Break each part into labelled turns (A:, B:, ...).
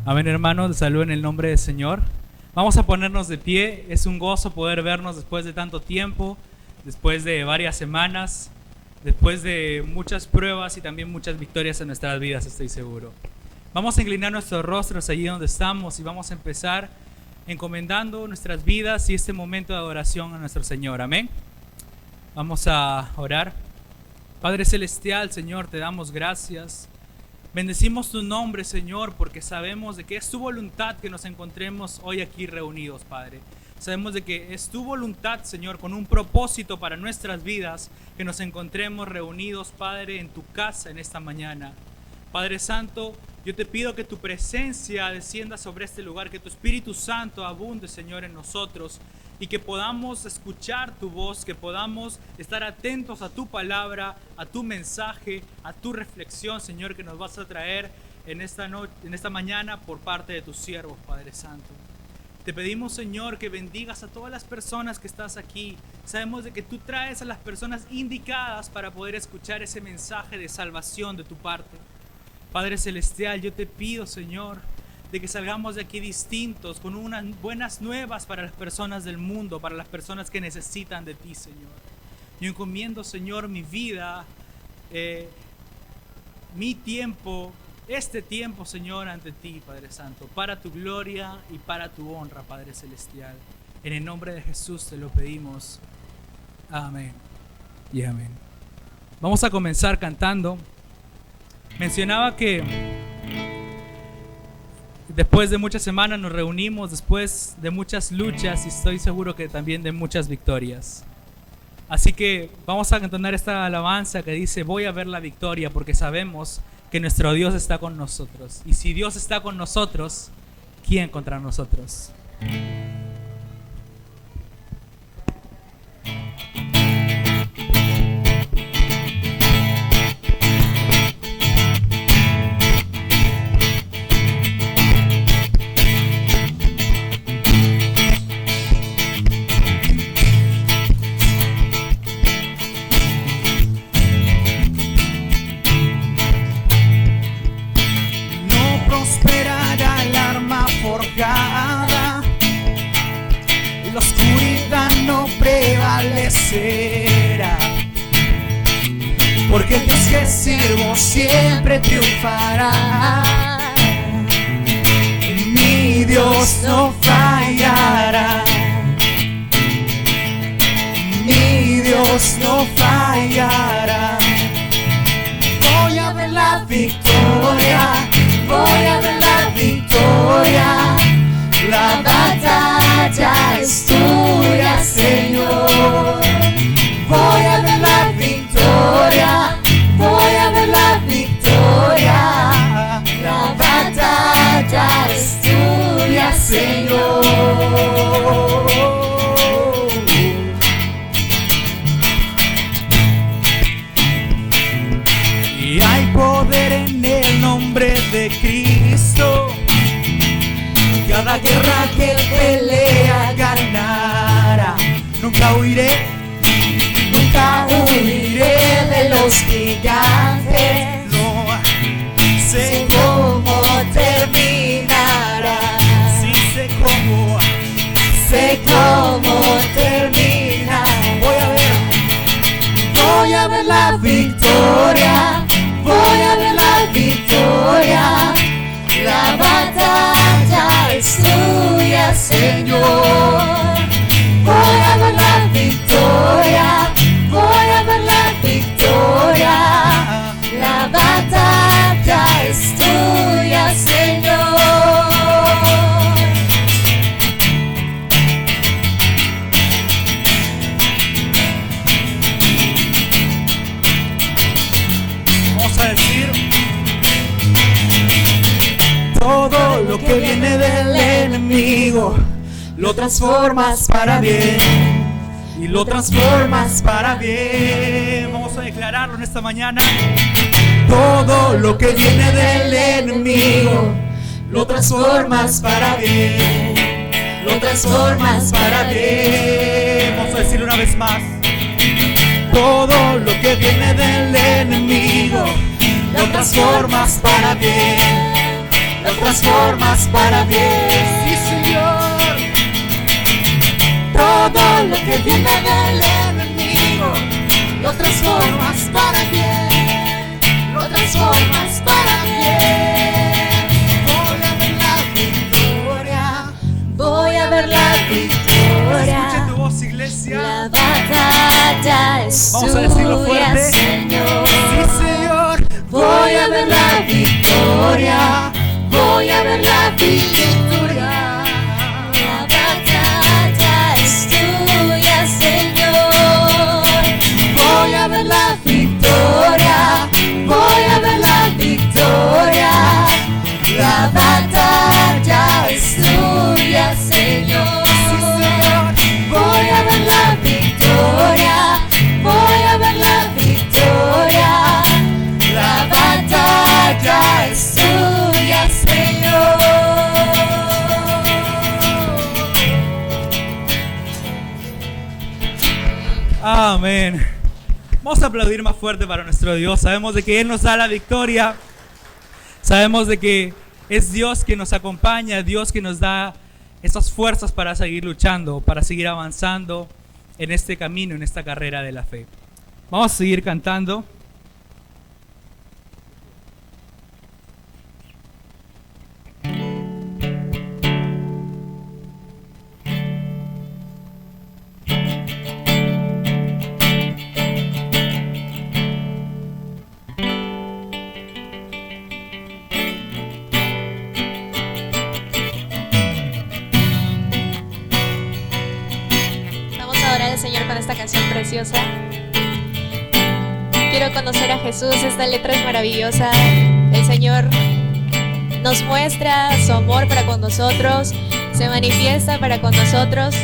A: Amén, hermanos, les saludo en el nombre del Señor. Vamos a ponernos de pie. Es un gozo poder vernos después de tanto tiempo, después de varias semanas, después de muchas pruebas y también muchas victorias en nuestras vidas, estoy seguro. Vamos a inclinar nuestros rostros allí donde estamos y vamos a empezar encomendando nuestras vidas y este momento de adoración a nuestro Señor. Amén. Vamos a orar. Padre Celestial, Señor, te damos gracias. Bendecimos tu nombre, Señor, porque sabemos de que es tu voluntad que nos encontremos hoy aquí reunidos, Padre. Sabemos de que es tu voluntad, Señor, con un propósito para nuestras vidas, que nos encontremos reunidos, Padre, en tu casa en esta mañana. Padre Santo, yo te pido que tu presencia descienda sobre este lugar, que tu Espíritu Santo abunde, Señor, en nosotros y que podamos escuchar tu voz, que podamos estar atentos a tu palabra, a tu mensaje, a tu reflexión, Señor, que nos vas a traer en esta mañana por parte de tus siervos, Padre Santo. Te pedimos, Señor, que bendigas a todas las personas que estás aquí. Sabemos de que tú traes a las personas indicadas para poder escuchar ese mensaje de salvación de tu parte. Padre Celestial, yo te pido, Señor, de que salgamos de aquí distintos, con unas buenas nuevas para las personas del mundo, para las personas que necesitan de ti, Señor. Yo encomiendo, Señor, mi vida, mi tiempo, este tiempo, Señor, ante ti, Padre Santo, para tu gloria y para tu honra, Padre Celestial. En el nombre de Jesús te lo pedimos. Amén y amén. Vamos a comenzar cantando. Mencionaba que después de muchas semanas nos reunimos, después de muchas luchas y estoy seguro que también de muchas victorias. Así que vamos a cantar esta alabanza que dice: voy a ver la victoria, porque sabemos que nuestro Dios está con nosotros. Y si Dios está con nosotros, ¿quién contra nosotros?
B: La oscuridad no prevalecerá, porque el Dios que sirvo siempre triunfará. Mi Dios no fallará, mi Dios no fallará. Voy a ver la victoria, voy a ver la victoria. La batalla es tuya, Señor. Voy a ver la victoria, voy a ver la victoria. La batalla es tuya, Señor. Y hay poder en el nombre de Cristo. Cada guerra que pelea ganará. Nunca huiré de los gigantes. No sé cómo terminará. Sí sé cómo termina. Voy a ver la victoria, voy a ver la victoria. La batalla es tuya, Señor. Voy a ver la victoria, voy a ver la victoria. La batalla es tuya, Señor. Vamos a decir: todo lo que viene del enemigo lo transformas para bien, y lo transformas para bien. Vamos a declararlo en esta mañana. Todo lo que viene del enemigo lo transformas para bien, lo transformas para bien. Vamos a decirlo una vez más. Todo lo que viene del enemigo lo transformas para bien, lo transformas para bien. Sí, Señor. Todo lo que viene del enemigo, lo transformas para bien, lo transformas para bien. Voy a ver la victoria, voy a ver la victoria.
A: Escucha tu voz, iglesia.
B: La batalla es
A: Vamos a decirlo
B: tuya,
A: fuerte.
B: Señor.
A: Sí, Señor.
B: Voy a ver la victoria, voy a ver la victoria. La batalla es tuya, Señor. Voy a ver la victoria, voy a ver la victoria. La batalla es tuya, Señor. Voy a ver la victoria, voy a ver la victoria. La batalla es tuya, Señor.
A: Amén. Vamos a aplaudir más fuerte para nuestro Dios. Sabemos de que Él nos da la victoria. Sabemos de que es Dios que nos acompaña, Dios que nos da esas fuerzas para seguir luchando, para seguir avanzando en este camino, en esta carrera de la fe. Vamos a seguir cantando.
C: Señor, con esta canción preciosa. Quiero conocer a Jesús. Esta letra es maravillosa. El Señor nos muestra su amor para con nosotros, se manifiesta para con nosotros,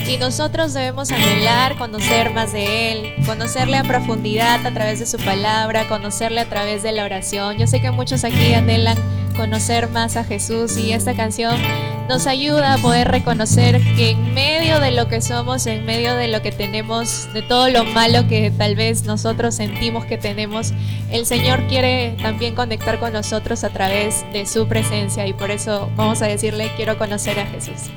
C: y nosotros debemos anhelar conocer más de Él, conocerle a profundidad a través de su palabra, conocerle a través de la oración. Yo sé que muchos aquí anhelan conocer más a Jesús, y esta canción nos ayuda a poder reconocer que en medio de lo que somos, en medio de lo que tenemos, de todo lo malo que tal vez nosotros sentimos que tenemos, el Señor quiere también conectar con nosotros a través de su presencia, y por eso vamos a decirle: quiero conocer a Jesús.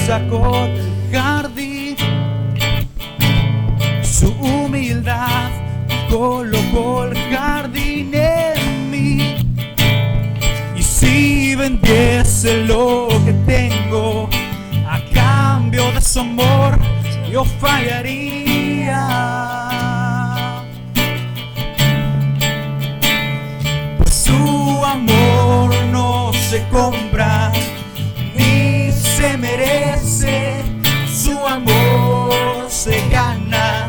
B: Sacó del jardín, su humildad colocó el jardín en mí. Y si vendiese lo que tengo a cambio de su amor, yo fallaría. Pues su amor no se compra ni se merece, su amor se gana,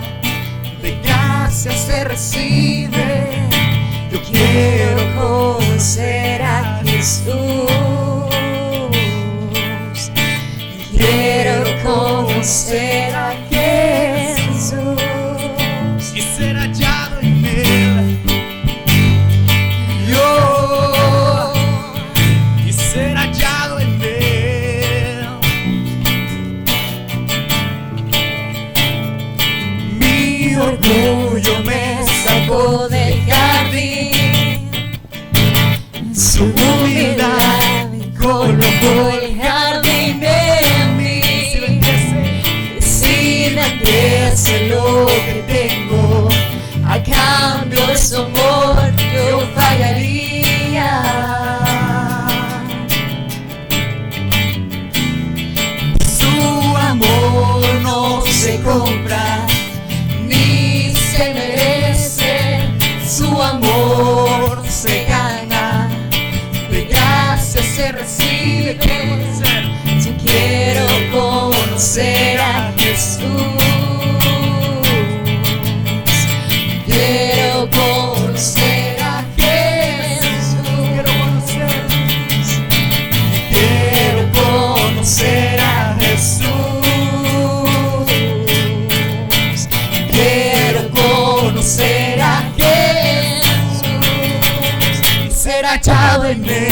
B: de gracia se recibe. Yo quiero conocer a Jesús, quiero conocer a Jesús y ser hallado en Él. Yo y ser hallado en Él. Orgullo me sacó del jardín, su humildad colocó el jardín en mí. Si vendiese lo que tengo a cambio de su amor, yo fallaría. Su amor no se compra ni se merece, su amor se gana, de gracia se recibe. Yo quiero conocer a Jesús, quiero conocer a Jesús, quiero conocer a Jesús. Conocer a Jesús y ser hallado en Él.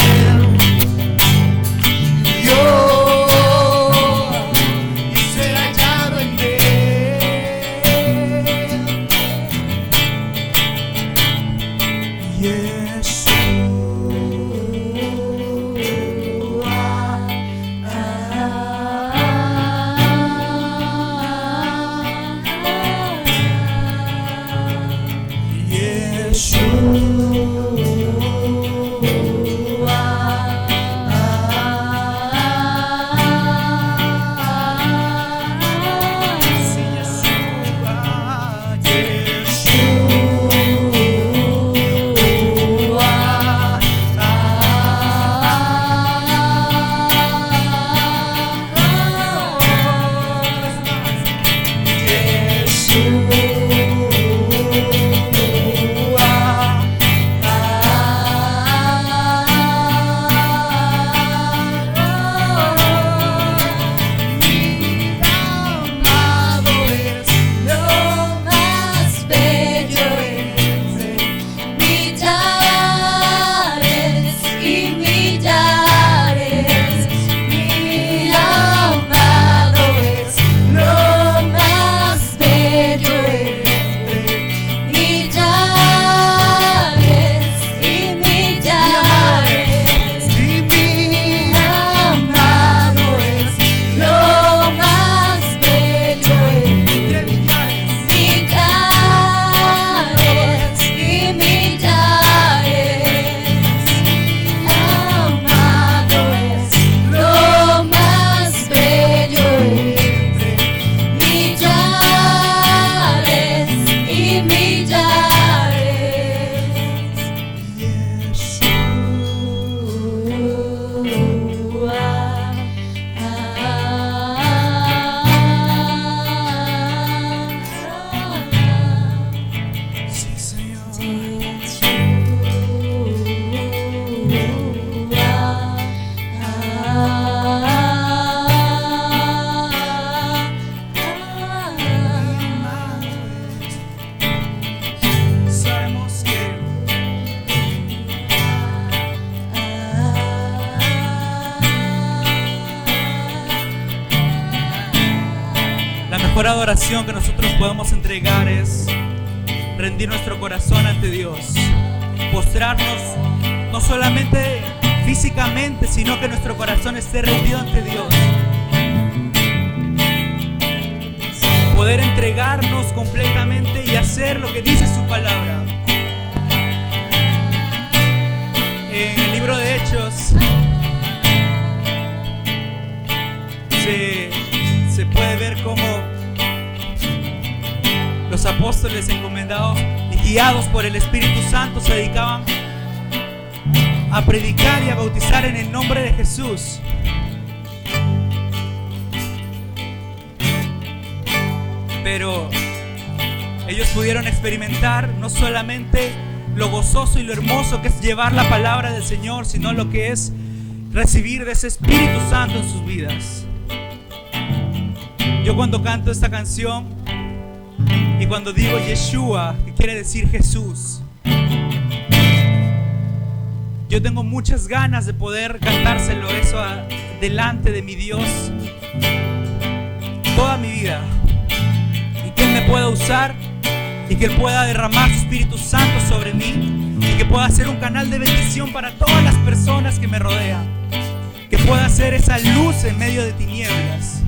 A: mejor adoración que nosotros podemos entregar es rendir nuestro corazón ante Dios, postrarnos no solamente físicamente, sino que nuestro corazón esté rendido ante Dios, poder entregarnos completamente y hacer lo que dice su palabra. En el libro de Hechos se puede ver cómo los apóstoles, encomendados y guiados por el Espíritu Santo, se dedicaban a predicar y a bautizar en el nombre de Jesús. Pero ellos pudieron experimentar no solamente lo gozoso y lo hermoso que es llevar la palabra del Señor, sino lo que es recibir de ese Espíritu Santo en sus vidas. Yo cuando canto esta canción y cuando digo Yeshua, que quiere decir Jesús, yo tengo muchas ganas de poder cantárselo eso delante de mi Dios toda mi vida, y que Él me pueda usar y que Él pueda derramar su Espíritu Santo sobre mí y que pueda ser un canal de bendición para todas las personas que me rodean, que pueda ser esa luz en medio de tinieblas.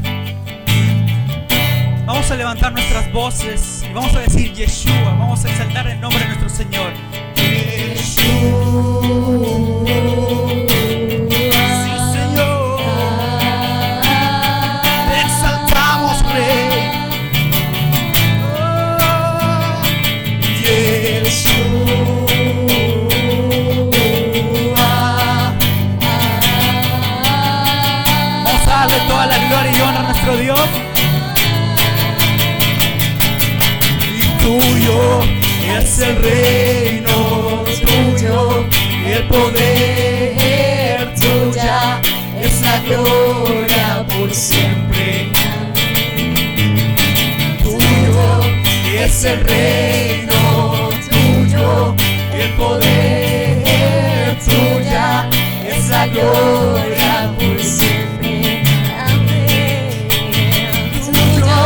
A: Vamos a levantar nuestras voces y vamos a decir Yeshua, vamos a exaltar el nombre de nuestro Señor. Yeshua. Sí, Señor. Te exaltamos, Rey. Oh, Yeshua. Vamos a darle toda la gloria y honra a nuestro Dios. Tuyo es el reino, tuyo el poder, tuya es la gloria por siempre. Tuyo es el reino, tuyo el poder, tuya es la gloria por siempre. Amén. Tuyo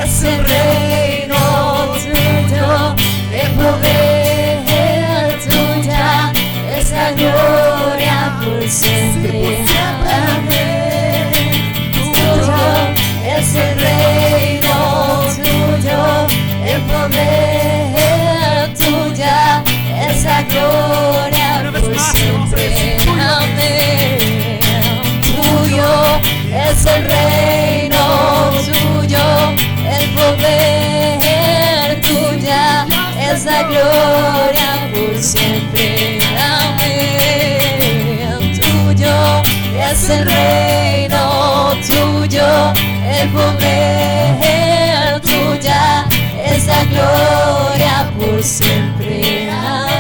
A: es el reino, el poder, tuya es la gloria por siempre. Amén. Tuyo es el reino, tuyo el poder, tuya es la gloria por siempre. Amén. Tuyo es el reino, tuyo el poder, tuya es la gloria por siempre. Amén. Tuyo es el reino, tuyo el poder, tuya es la gloria por siempre. Amén.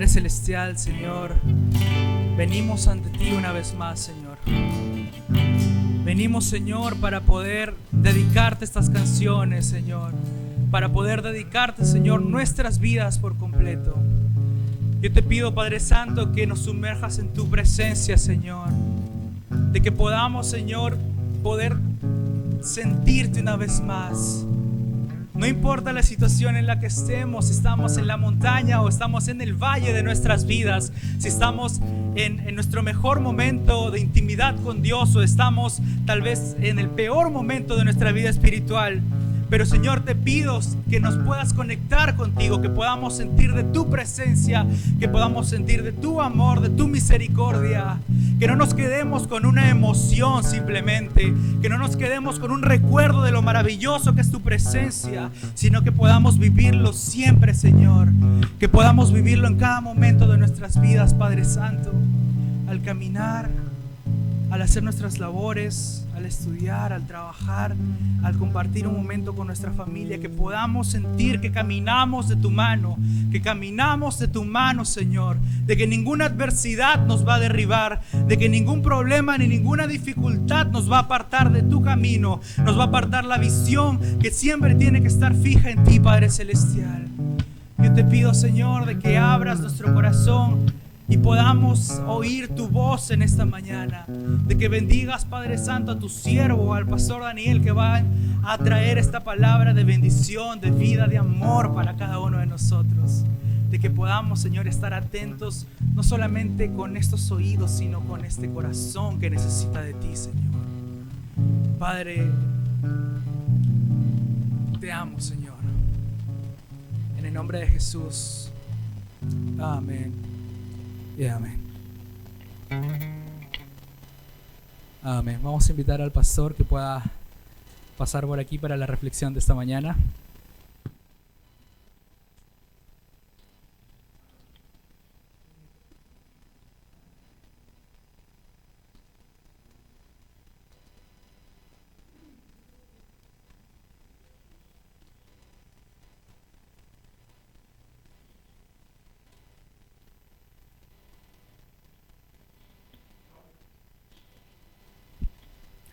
A: Celestial, Señor, venimos ante ti una vez más, Señor. Venimos, Señor, para poder dedicarte estas canciones, Señor, para poder dedicarte, Señor, nuestras vidas por completo. Yo te pido, Padre Santo, que nos sumerjas en tu presencia, Señor, de que podamos, Señor, poder sentirte una vez más. No importa la situación en la que estemos, si estamos en la montaña o estamos en el valle de nuestras vidas, si estamos en nuestro mejor momento de intimidad con Dios o estamos tal vez en el peor momento de nuestra vida espiritual,
B: Pero Señor, te pido que nos puedas conectar contigo, que podamos sentir de tu presencia, que podamos sentir de tu amor, de tu misericordia. Que no nos quedemos con una emoción simplemente, que no nos quedemos con un recuerdo de lo maravilloso que es tu presencia, sino que podamos vivirlo siempre, Señor. Que podamos vivirlo en cada momento de nuestras vidas, Padre Santo. Al caminar, al hacer nuestras labores, al estudiar, al trabajar, al compartir un momento con nuestra familia, que podamos sentir que caminamos de tu mano, Señor, de que ninguna adversidad nos va a derribar, de que ningún problema ni ninguna dificultad nos va a apartar de tu camino, nos va a apartar la visión que siempre tiene que estar fija en ti, Padre Celestial. Yo te pido, Señor, de que abras nuestro corazón y podamos oír tu voz en esta mañana, de que bendigas, Padre Santo, a tu siervo, al pastor Daniel, que va a traer esta palabra de bendición, de vida, de amor para cada uno de nosotros. De que podamos, Señor, estar atentos no solamente con estos oídos, sino con este corazón que necesita de ti, Señor. Padre, te amo, Señor. En el nombre de Jesús. Amén. Y amén. Amén. Vamos a invitar al pastor que pueda pasar por aquí para la reflexión de esta mañana.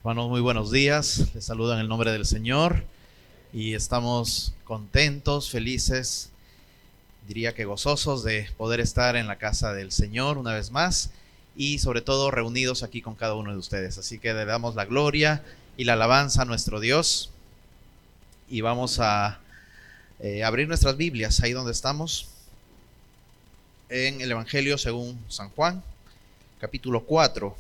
D: Hermanos, muy buenos días. Les saludo en el nombre del Señor y estamos contentos, felices, diría que gozosos de poder estar en la casa del Señor una vez más y sobre todo reunidos aquí con cada uno de ustedes. Así que le damos la gloria y la alabanza a nuestro Dios y vamos a abrir nuestras Biblias ahí donde estamos en el Evangelio según San Juan, capítulo 4.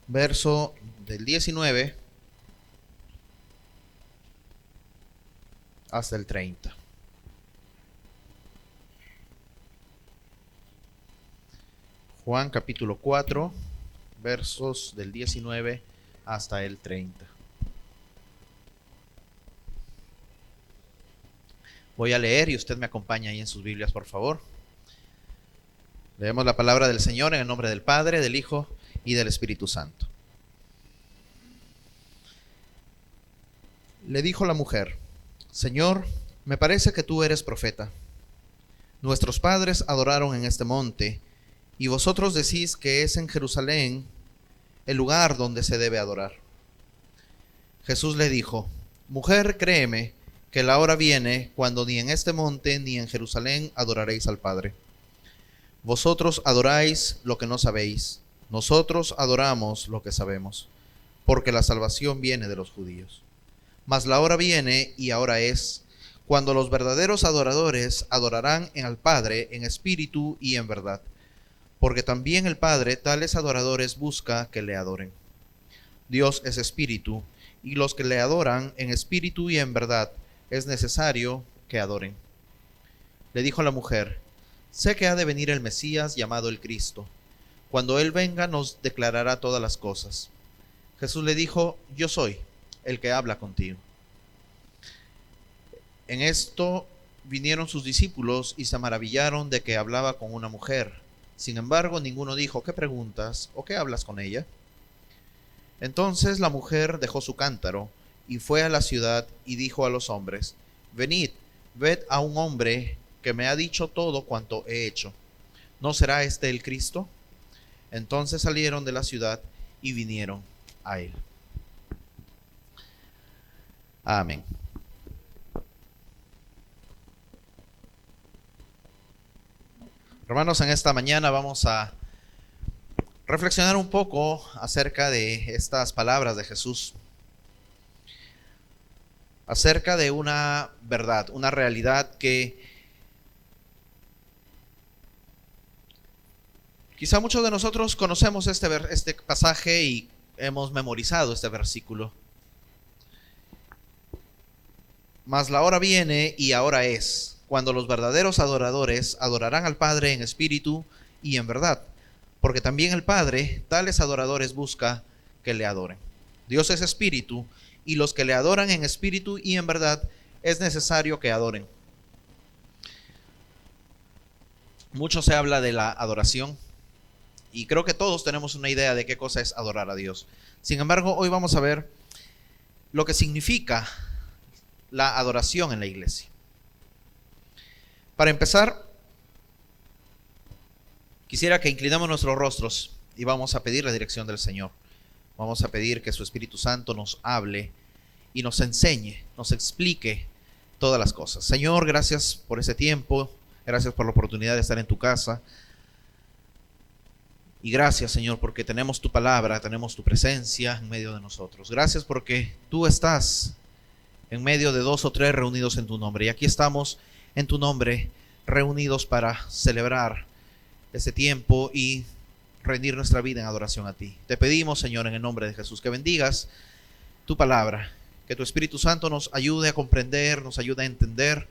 D: Verso del 19 hasta el 30. Juan capítulo 4, versos del 19 hasta el 30. Voy a leer y usted me acompaña ahí en sus Biblias, por favor. Leemos la palabra del Señor en el nombre del Padre, del Hijo y del Espíritu Santo. Le dijo la mujer: Señor, me parece que tú eres profeta. Nuestros padres adoraron en este monte, y vosotros decís que es en Jerusalén el lugar donde se debe adorar. Jesús le dijo: Mujer, créeme, que la hora viene cuando ni en este monte ni en Jerusalén adoraréis al Padre. Vosotros adoráis lo que no sabéis. Nosotros adoramos lo que sabemos, porque la salvación viene de los judíos. Mas la hora viene, y ahora es, cuando los verdaderos adoradores adorarán al Padre en espíritu y en verdad, porque también el Padre tales adoradores busca que le adoren. Dios es espíritu, y los que le adoran en espíritu y en verdad es necesario que adoren. Le dijo la mujer: Sé que ha de venir el Mesías llamado el Cristo. Cuando Él venga nos declarará todas las cosas. Jesús le dijo: Yo soy el que habla contigo. En esto vinieron sus discípulos y se maravillaron de que hablaba con una mujer. Sin embargo, ninguno dijo: ¿Qué preguntas o qué hablas con ella? Entonces la mujer dejó su cántaro y fue a la ciudad y dijo a los hombres: Venid, ved a un hombre que me ha dicho todo cuanto he hecho. ¿No será este el Cristo? Entonces salieron de la ciudad y vinieron a él. Amén. Hermanos, en esta mañana vamos a reflexionar un poco acerca de estas palabras de Jesús, acerca de una verdad, una realidad que quizá muchos de nosotros conocemos este pasaje y hemos memorizado este versículo. Mas la hora viene y ahora es, cuando los verdaderos adoradores adorarán al Padre en espíritu y en verdad, porque también el Padre tales adoradores busca que le adoren. Dios es espíritu, y los que le adoran en espíritu y en verdad es necesario que adoren. Mucho se habla de la adoración, y creo que todos tenemos una idea de qué cosa es adorar a Dios. Sin embargo, hoy vamos a ver lo que significa la adoración en la iglesia. Para empezar, quisiera que inclinemos nuestros rostros y vamos a pedir la dirección del Señor. Vamos a pedir que su Espíritu Santo nos hable y nos enseñe, nos explique todas las cosas. Señor, gracias por ese tiempo, gracias por la oportunidad de estar en tu casa. Y gracias, Señor, porque tenemos tu palabra, tenemos tu presencia en medio de nosotros. Gracias porque tú estás en medio de 2 o 3 reunidos en tu nombre. Y aquí estamos en tu nombre, reunidos para celebrar este tiempo y rendir nuestra vida en adoración a ti. Te pedimos, Señor, en el nombre de Jesús, que bendigas tu palabra, que tu Espíritu Santo nos ayude a comprender, nos ayude a entender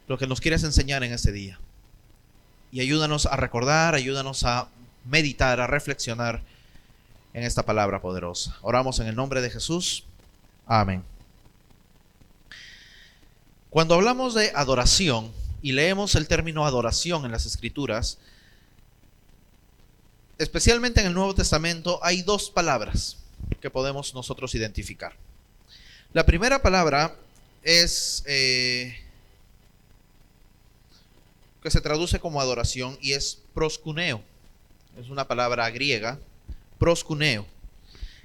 D: lo que nos quieres enseñar en este día. Y ayúdanos a recordar, ayúdanos a meditar, a reflexionar en esta palabra poderosa. Oramos en el nombre de Jesús. Amén. Cuando hablamos de adoración y leemos el término adoración en las Escrituras, especialmente en el Nuevo Testamento, hay 2 palabras que podemos nosotros identificar. La primera palabra es que se traduce como adoración y es proskuneo. Es una palabra griega, proskuneo,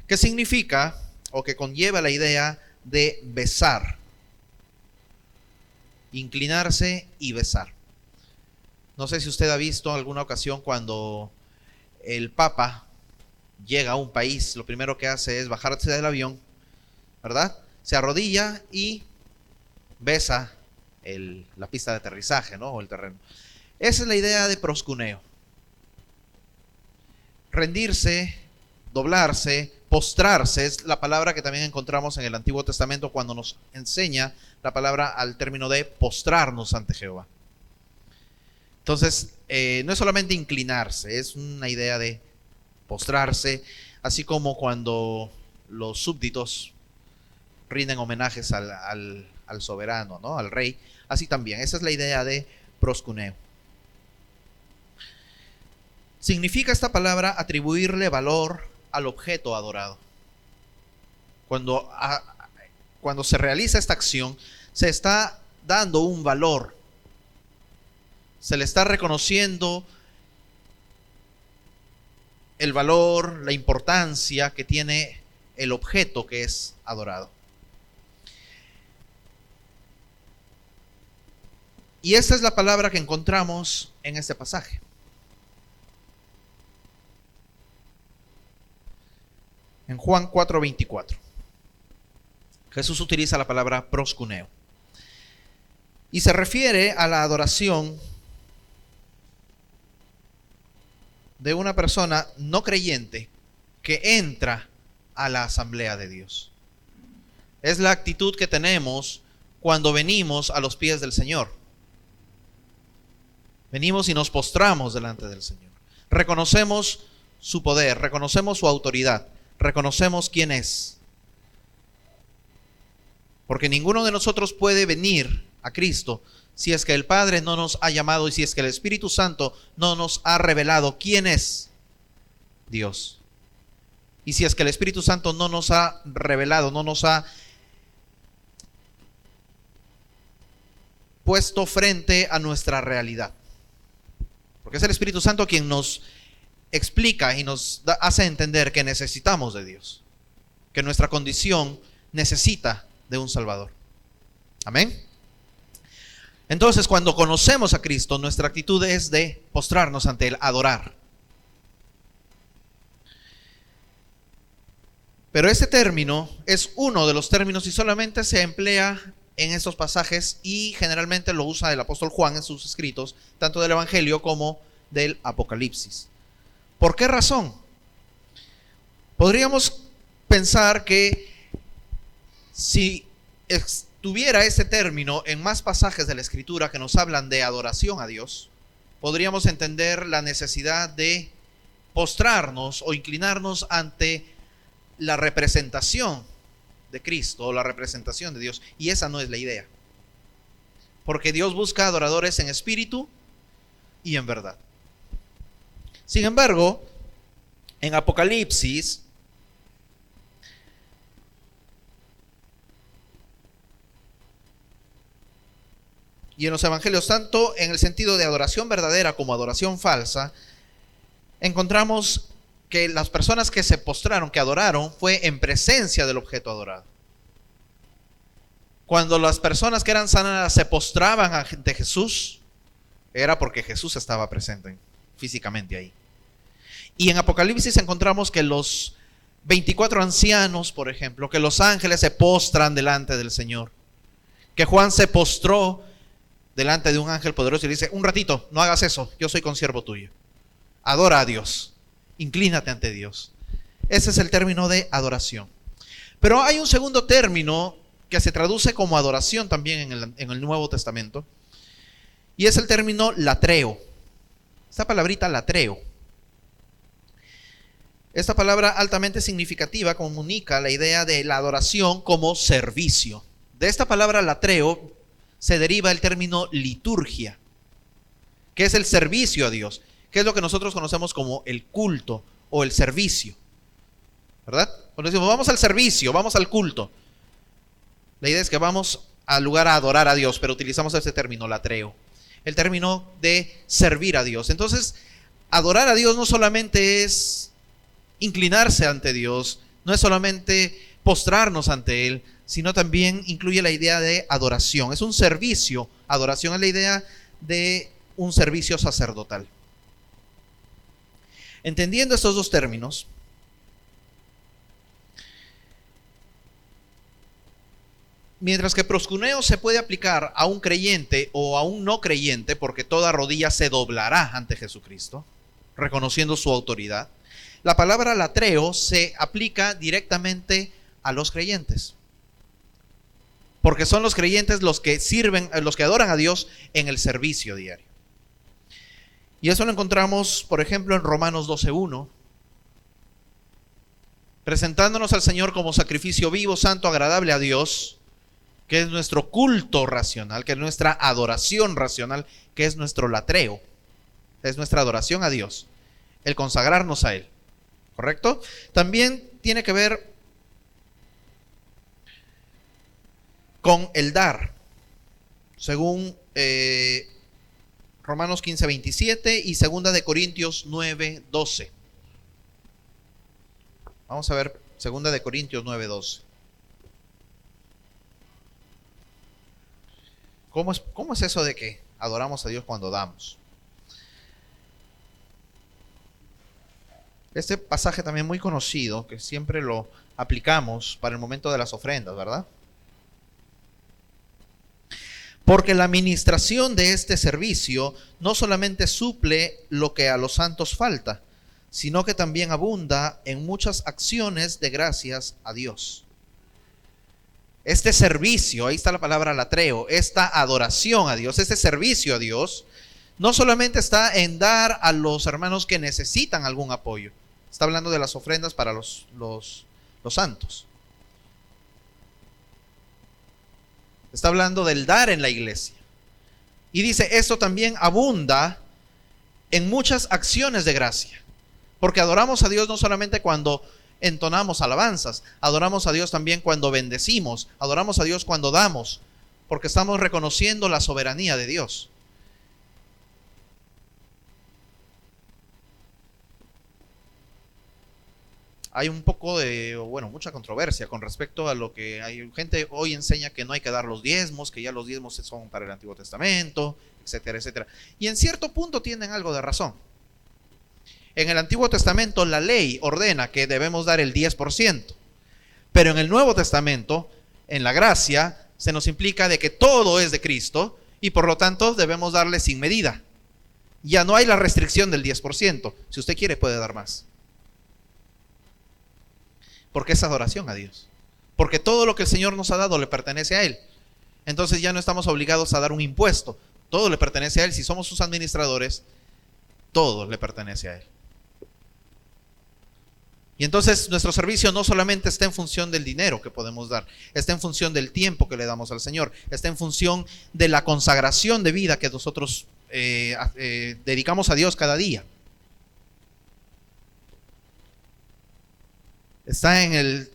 D: que significa o que conlleva la idea de besar, inclinarse y besar. No sé si usted ha visto alguna ocasión cuando el Papa llega a un país, lo primero que hace es bajarse del avión, ¿verdad? Se arrodilla y besa la pista de aterrizaje, ¿no? O el terreno. Esa es la idea de proskuneo. Rendirse, doblarse, postrarse, es la palabra que también encontramos en el Antiguo Testamento cuando nos enseña la palabra al término de postrarnos ante Jehová. Entonces, no es solamente inclinarse, es una idea de postrarse, así como cuando los súbditos rinden homenajes al soberano, ¿no? Al rey, así también. Esa es la idea de proskuneo. Significa esta palabra atribuirle valor al objeto adorado. Cuando se realiza esta acción, se está dando un valor. Se le está reconociendo el valor, la importancia que tiene el objeto que es adorado. Y esta es la palabra que encontramos en este pasaje. En Juan 4:24. Jesús utiliza la palabra proskuneo. Y se refiere a la adoración de una persona no creyente que entra a la asamblea de Dios. Es la actitud que tenemos cuando venimos a los pies del Señor. Venimos y nos postramos delante del Señor. Reconocemos su poder, reconocemos su autoridad, reconocemos quién es. Porque ninguno de nosotros puede venir a Cristo si es que el Padre no nos ha llamado y si es que el Espíritu Santo no nos ha revelado quién es Dios. Y si es que el Espíritu Santo no nos ha revelado, no nos ha puesto frente a nuestra realidad. Porque es el Espíritu Santo quien nos explica y nos hace entender que necesitamos de Dios, que nuestra condición necesita de un Salvador. Amén. Entonces, cuando conocemos a Cristo, nuestra actitud es de postrarnos ante Él, adorar. Pero este término es uno de los términos y solamente se emplea en estos pasajes y generalmente lo usa el apóstol Juan en sus escritos, tanto del Evangelio como del Apocalipsis. ¿Por qué razón? Podríamos pensar que si estuviera este término en más pasajes de la Escritura que nos hablan de adoración a Dios, podríamos entender la necesidad de postrarnos o inclinarnos ante la representación de Cristo o la representación de Dios. Y esa no es la idea. Porque Dios busca adoradores en espíritu y en verdad. Sin embargo, en Apocalipsis, y en los evangelios, tanto en el sentido de adoración verdadera como adoración falsa, encontramos que las personas que se postraron, que adoraron, fue en presencia del objeto adorado. Cuando las personas que eran sanadas se postraban ante Jesús, era porque Jesús estaba presente físicamente ahí. Y en Apocalipsis encontramos que los 24 ancianos, por ejemplo, que los ángeles se postran delante del Señor, que Juan se postró delante de un ángel poderoso y le dice: un ratito, no hagas eso, yo soy consiervo tuyo. Adora a Dios, inclínate ante Dios. Ese es el término de adoración. Pero hay un segundo término que se traduce como adoración también en el Nuevo Testamento, y es el término latreo. Esta palabrita latreo, esta palabra altamente significativa, comunica la idea de la adoración como servicio. De esta palabra latreo se deriva el término liturgia, que es el servicio a Dios, que es lo que nosotros conocemos como el culto o el servicio, ¿verdad? Cuando decimos vamos al servicio, vamos al culto, la idea es que vamos al lugar a adorar a Dios, pero utilizamos este término latreo, el término de servir a Dios. Entonces, adorar a Dios no solamente es inclinarse ante Dios, no es solamente postrarnos ante Él, sino también incluye la idea de adoración. Es un servicio. Adoración es la idea de un servicio sacerdotal. Entendiendo estos dos términos, mientras que proscuneo se puede aplicar a un creyente o a un no creyente, porque toda rodilla se doblará ante Jesucristo, reconociendo su autoridad, la palabra latreo se aplica directamente a los creyentes, porque son los creyentes los que sirven, los que adoran a Dios en el servicio diario. Y eso lo encontramos, por ejemplo, en Romanos 12:1, presentándonos al Señor como sacrificio vivo, santo, agradable a Dios, que es nuestro culto racional, que es nuestra adoración racional, que es nuestro latreo, es nuestra adoración a Dios, el consagrarnos a Él, ¿correcto? También tiene que ver con el dar, según Romanos 15:27 y 2 de Corintios 9:12. Vamos a ver 2 de Corintios 9:12. ¿Cómo es eso de que adoramos a Dios cuando damos? Este pasaje también muy conocido, que siempre lo aplicamos para el momento de las ofrendas, ¿verdad? Porque la administración de este servicio no solamente suple lo que a los santos falta, sino que también abunda en muchas acciones de gracias a Dios. Este servicio, ahí está la palabra latreo, esta adoración a Dios, este servicio a Dios, no solamente está en dar a los hermanos que necesitan algún apoyo. Está hablando de las ofrendas para los santos. Está hablando del dar en la iglesia. Y dice, esto también abunda en muchas acciones de gracia. Porque adoramos a Dios no solamente cuando entonamos alabanzas, adoramos a Dios también cuando bendecimos, adoramos a Dios cuando damos, porque estamos reconociendo la soberanía de Dios. Hay un poco de, mucha controversia con respecto a lo que hay gente hoy enseña que no hay que dar los diezmos, que ya los diezmos son para el Antiguo Testamento, etcétera, etcétera. Y en cierto punto tienen algo de razón. En el Antiguo Testamento la ley ordena que debemos dar el 10%, pero en el Nuevo Testamento, en la gracia, se nos implica de que todo es de Cristo y por lo tanto debemos darle sin medida. Ya no hay la restricción del 10%. Si usted quiere puede dar más. porque es adoración a Dios. Porque todo lo que el Señor nos ha dado le pertenece a Él. Entonces ya no estamos obligados a dar un impuesto. Todo le pertenece a Él. Si somos sus administradores, todo le pertenece a Él. Y entonces nuestro servicio no solamente está en función del dinero que podemos dar, está en función del tiempo que le damos al Señor, está en función de la consagración de vida que nosotros dedicamos a Dios cada día. Está en el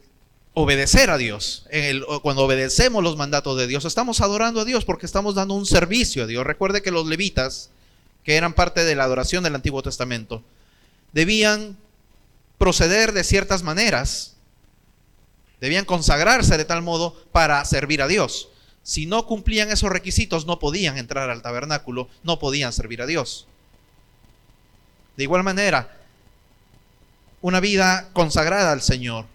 D: obedecer a Dios. Cuando obedecemos los mandatos de Dios, estamos adorando a Dios porque estamos dando un servicio a Dios. Recuerde que los levitas, que eran parte de la adoración del Antiguo Testamento, debían proceder de ciertas maneras, debían consagrarse de tal modo para servir a Dios. Si no cumplían esos requisitos, no podían entrar al tabernáculo, no podían servir a Dios. De igual manera, una vida consagrada al Señor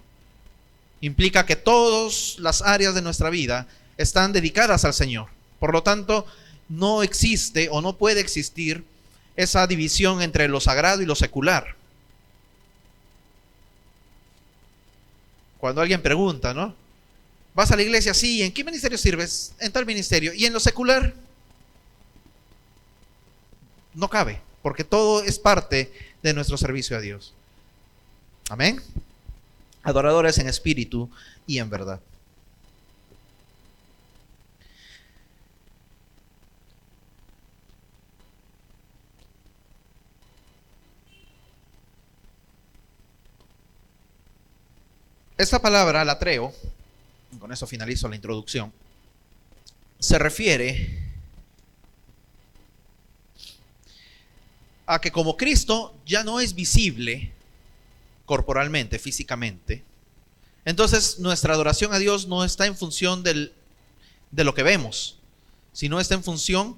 D: implica que todas las áreas de nuestra vida están dedicadas al Señor. Por lo tanto, no existe o no puede existir esa división entre lo sagrado y lo secular. Cuando alguien pregunta, ¿no? ¿Vas a la iglesia? Sí. ¿En qué ministerio sirves? En tal ministerio. ¿Y en lo secular? No cabe, porque todo es parte de nuestro servicio a Dios. Amén. Adoradores en espíritu y en verdad. Esta palabra, latreo, con eso finalizo la introducción, se refiere a que como Cristo ya no es visible corporalmente, físicamente, entonces nuestra adoración a Dios no está en función de lo que vemos, sino está en función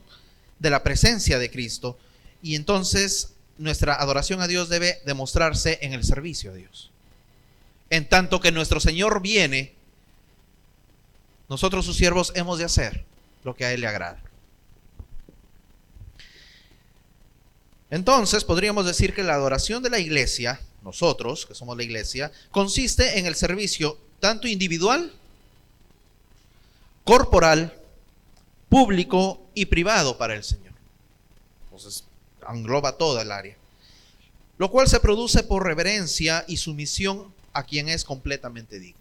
D: de la presencia de Cristo, y entonces nuestra adoración a Dios debe demostrarse en el servicio a Dios. En tanto que nuestro Señor viene, nosotros sus siervos hemos de hacer lo que a Él le agrada. Entonces podríamos decir que la adoración de la iglesia, nosotros que somos la iglesia, consiste en el servicio tanto individual, corporal, público y privado para el Señor. Entonces engloba toda el área. Lo cual se produce por reverencia y sumisión a quien es completamente digno.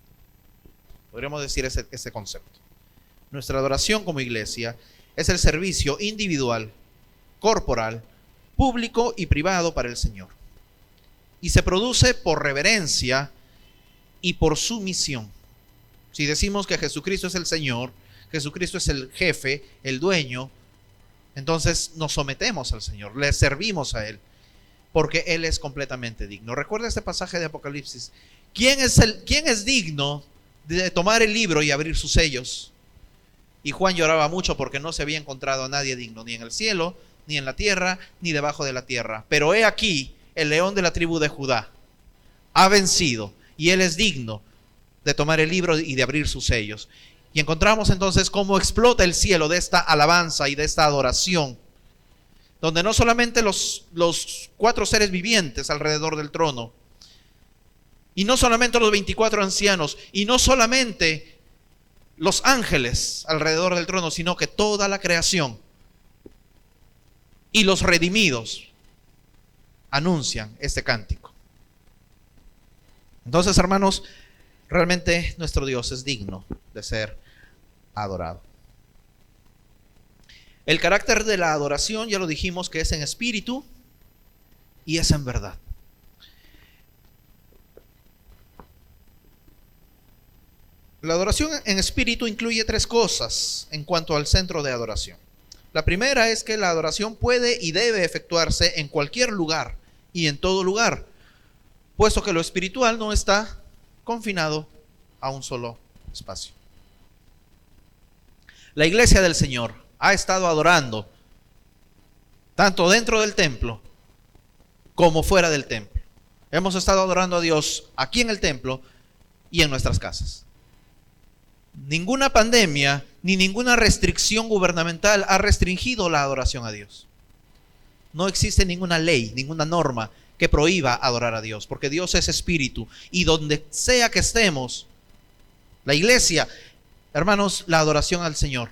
D: Podríamos decir ese concepto. Nuestra adoración como iglesia es el servicio individual, corporal, público y privado para el Señor. Y se produce por reverencia y por sumisión. Si decimos que Jesucristo es el Señor, Jesucristo es el jefe, el dueño, entonces nos sometemos al Señor, le servimos a Él, porque Él es completamente digno. Recuerda este pasaje de Apocalipsis. ¿Quién es digno de tomar el libro y abrir sus sellos? Y Juan lloraba mucho porque no se había encontrado a nadie digno, ni en el cielo, ni en la tierra, ni debajo de la tierra. Pero he aquí, el león de la tribu de Judá ha vencido, y Él es digno de tomar el libro y de abrir sus sellos. Y encontramos entonces cómo explota el cielo de esta alabanza y de esta adoración, donde no solamente los 4 seres vivientes alrededor del trono, y no solamente los 24 ancianos, y no solamente los ángeles alrededor del trono, sino que toda la creación y los redimidos anuncian este cántico. Entonces, hermanos, realmente nuestro Dios es digno de ser adorado. El carácter de la adoración, ya lo dijimos, que es en espíritu y es en verdad. La adoración en espíritu incluye 3 cosas en cuanto al centro de adoración. La primera es que la adoración puede y debe efectuarse en cualquier lugar y en todo lugar, puesto que lo espiritual no está confinado a un solo espacio. La iglesia del Señor ha estado adorando tanto dentro del templo como fuera del templo. Hemos estado adorando a Dios aquí en el templo y en nuestras casas. Ninguna pandemia ni ninguna restricción gubernamental ha restringido la adoración a Dios. No existe ninguna ley, ninguna norma que prohíba adorar a Dios, porque Dios es espíritu. Y donde sea que estemos, la iglesia, hermanos, la adoración al Señor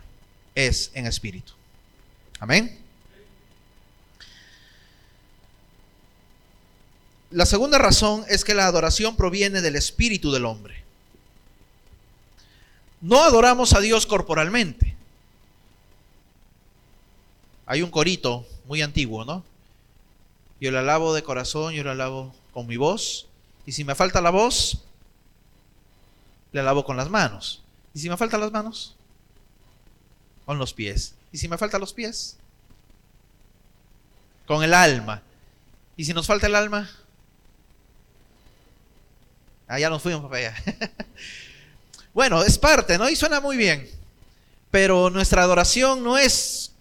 D: es en espíritu. Amén. La segunda razón es que la adoración proviene del espíritu del hombre. No adoramos a Dios corporalmente. Hay un corito muy antiguo, ¿no? Yo le alabo de corazón, yo le alabo con mi voz. Y si me falta la voz, le alabo con las manos. Y si me faltan las manos, con los pies. Y si me faltan los pies, con el alma. Y si nos falta el alma, ya nos fuimos para allá. Bueno, es parte, ¿no? Y suena muy bien. Pero nuestra adoración no es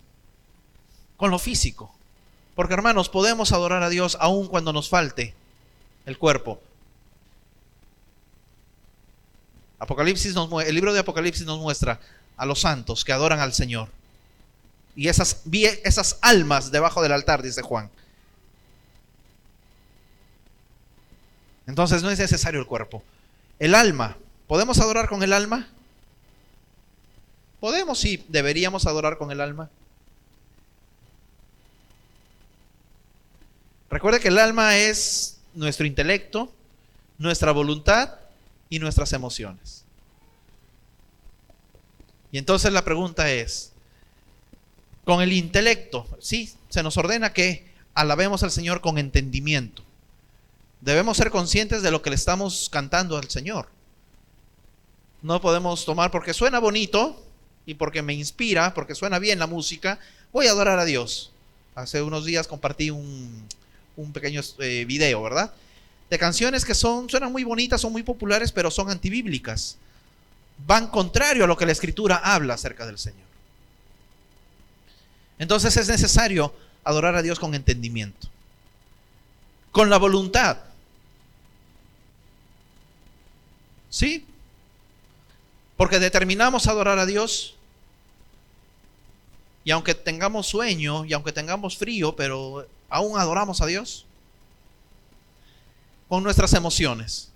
D: con lo físico. Porque, hermanos, podemos adorar a Dios aun cuando nos falte el cuerpo. El libro de Apocalipsis nos muestra a los santos que adoran al Señor. Y esas almas debajo del altar, dice Juan. Entonces no es necesario el cuerpo. El alma, ¿podemos adorar con el alma? Podemos, sí, deberíamos adorar con el alma. Recuerde que el alma es nuestro intelecto, nuestra voluntad y nuestras emociones. Y entonces la pregunta es, con el intelecto, sí, se nos ordena que alabemos al Señor con entendimiento. Debemos ser conscientes de lo que le estamos cantando al Señor. No podemos tomar porque suena bonito y porque me inspira, porque suena bien la música, voy a adorar a Dios. Hace unos días compartí un pequeño video, ¿verdad? De canciones que suenan muy bonitas, son muy populares, pero son antibíblicas. Van contrario a lo que la Escritura habla acerca del Señor. Entonces es necesario adorar a Dios con entendimiento, con la voluntad. ¿Sí? Porque determinamos adorar a Dios y aunque tengamos sueño y aunque tengamos frío, pero aún adoramos a Dios con nuestras emociones.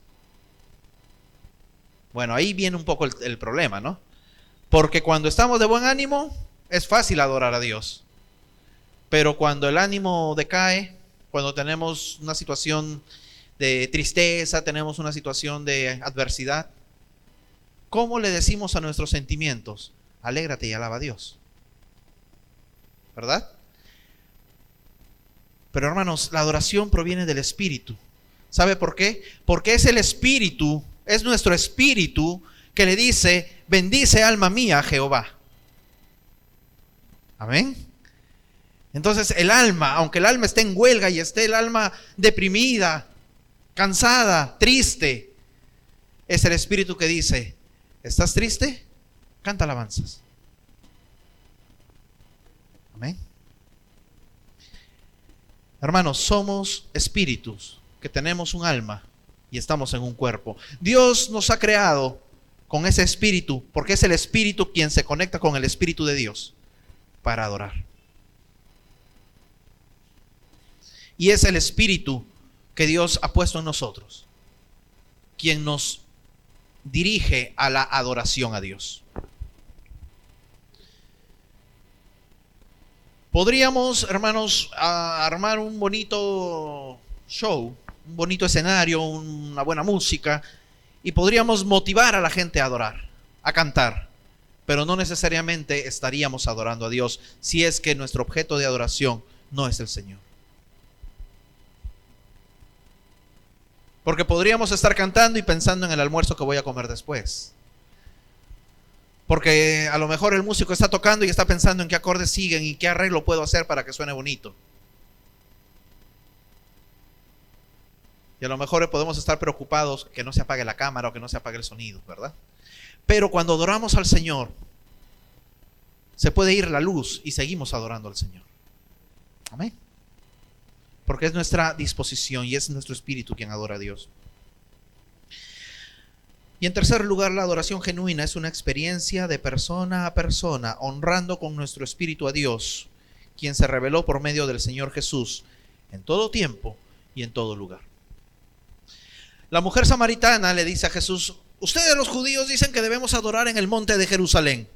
D: Bueno, ahí viene un poco el problema, ¿no? Porque cuando estamos de buen ánimo es fácil adorar a Dios, pero cuando el ánimo decae, cuando tenemos una situación de tristeza, tenemos una situación de adversidad, ¿cómo le decimos a nuestros sentimientos? Alégrate y alaba a Dios, ¿verdad? Pero hermanos, la adoración proviene del Espíritu. ¿Sabe por qué? Porque es el Espíritu, es nuestro Espíritu que le dice, bendice alma mía a Jehová. Amén. Entonces el alma, aunque el alma esté en huelga y esté el alma deprimida, cansada, triste, es el Espíritu que dice, ¿estás triste? Canta alabanzas. Amén. Hermanos, somos espíritus que tenemos un alma y estamos en un cuerpo. Dios nos ha creado con ese espíritu, porque es el Espíritu quien se conecta con el Espíritu de Dios para adorar. Y es el Espíritu que Dios ha puesto en nosotros, quien nos dirige a la adoración a Dios. Podríamos, hermanos, armar un bonito show, un bonito escenario, una buena música, y podríamos motivar a la gente a adorar, a cantar, pero no necesariamente estaríamos adorando a Dios si es que nuestro objeto de adoración no es el Señor. Porque podríamos estar cantando y pensando en el almuerzo que voy a comer después. Porque a lo mejor el músico está tocando y está pensando en qué acordes siguen y qué arreglo puedo hacer para que suene bonito. Y a lo mejor podemos estar preocupados que no se apague la cámara o que no se apague el sonido, ¿verdad? Pero cuando adoramos al Señor, se puede ir la luz y seguimos adorando al Señor. Amén. Porque es nuestra disposición y es nuestro espíritu quien adora a Dios. Y en tercer lugar, la adoración genuina es una experiencia de persona a persona, honrando con nuestro espíritu a Dios, quien se reveló por medio del Señor Jesús en todo tiempo y en todo lugar. La mujer samaritana le dice a Jesús: ustedes los judíos dicen que debemos adorar en el monte de Jerusalén,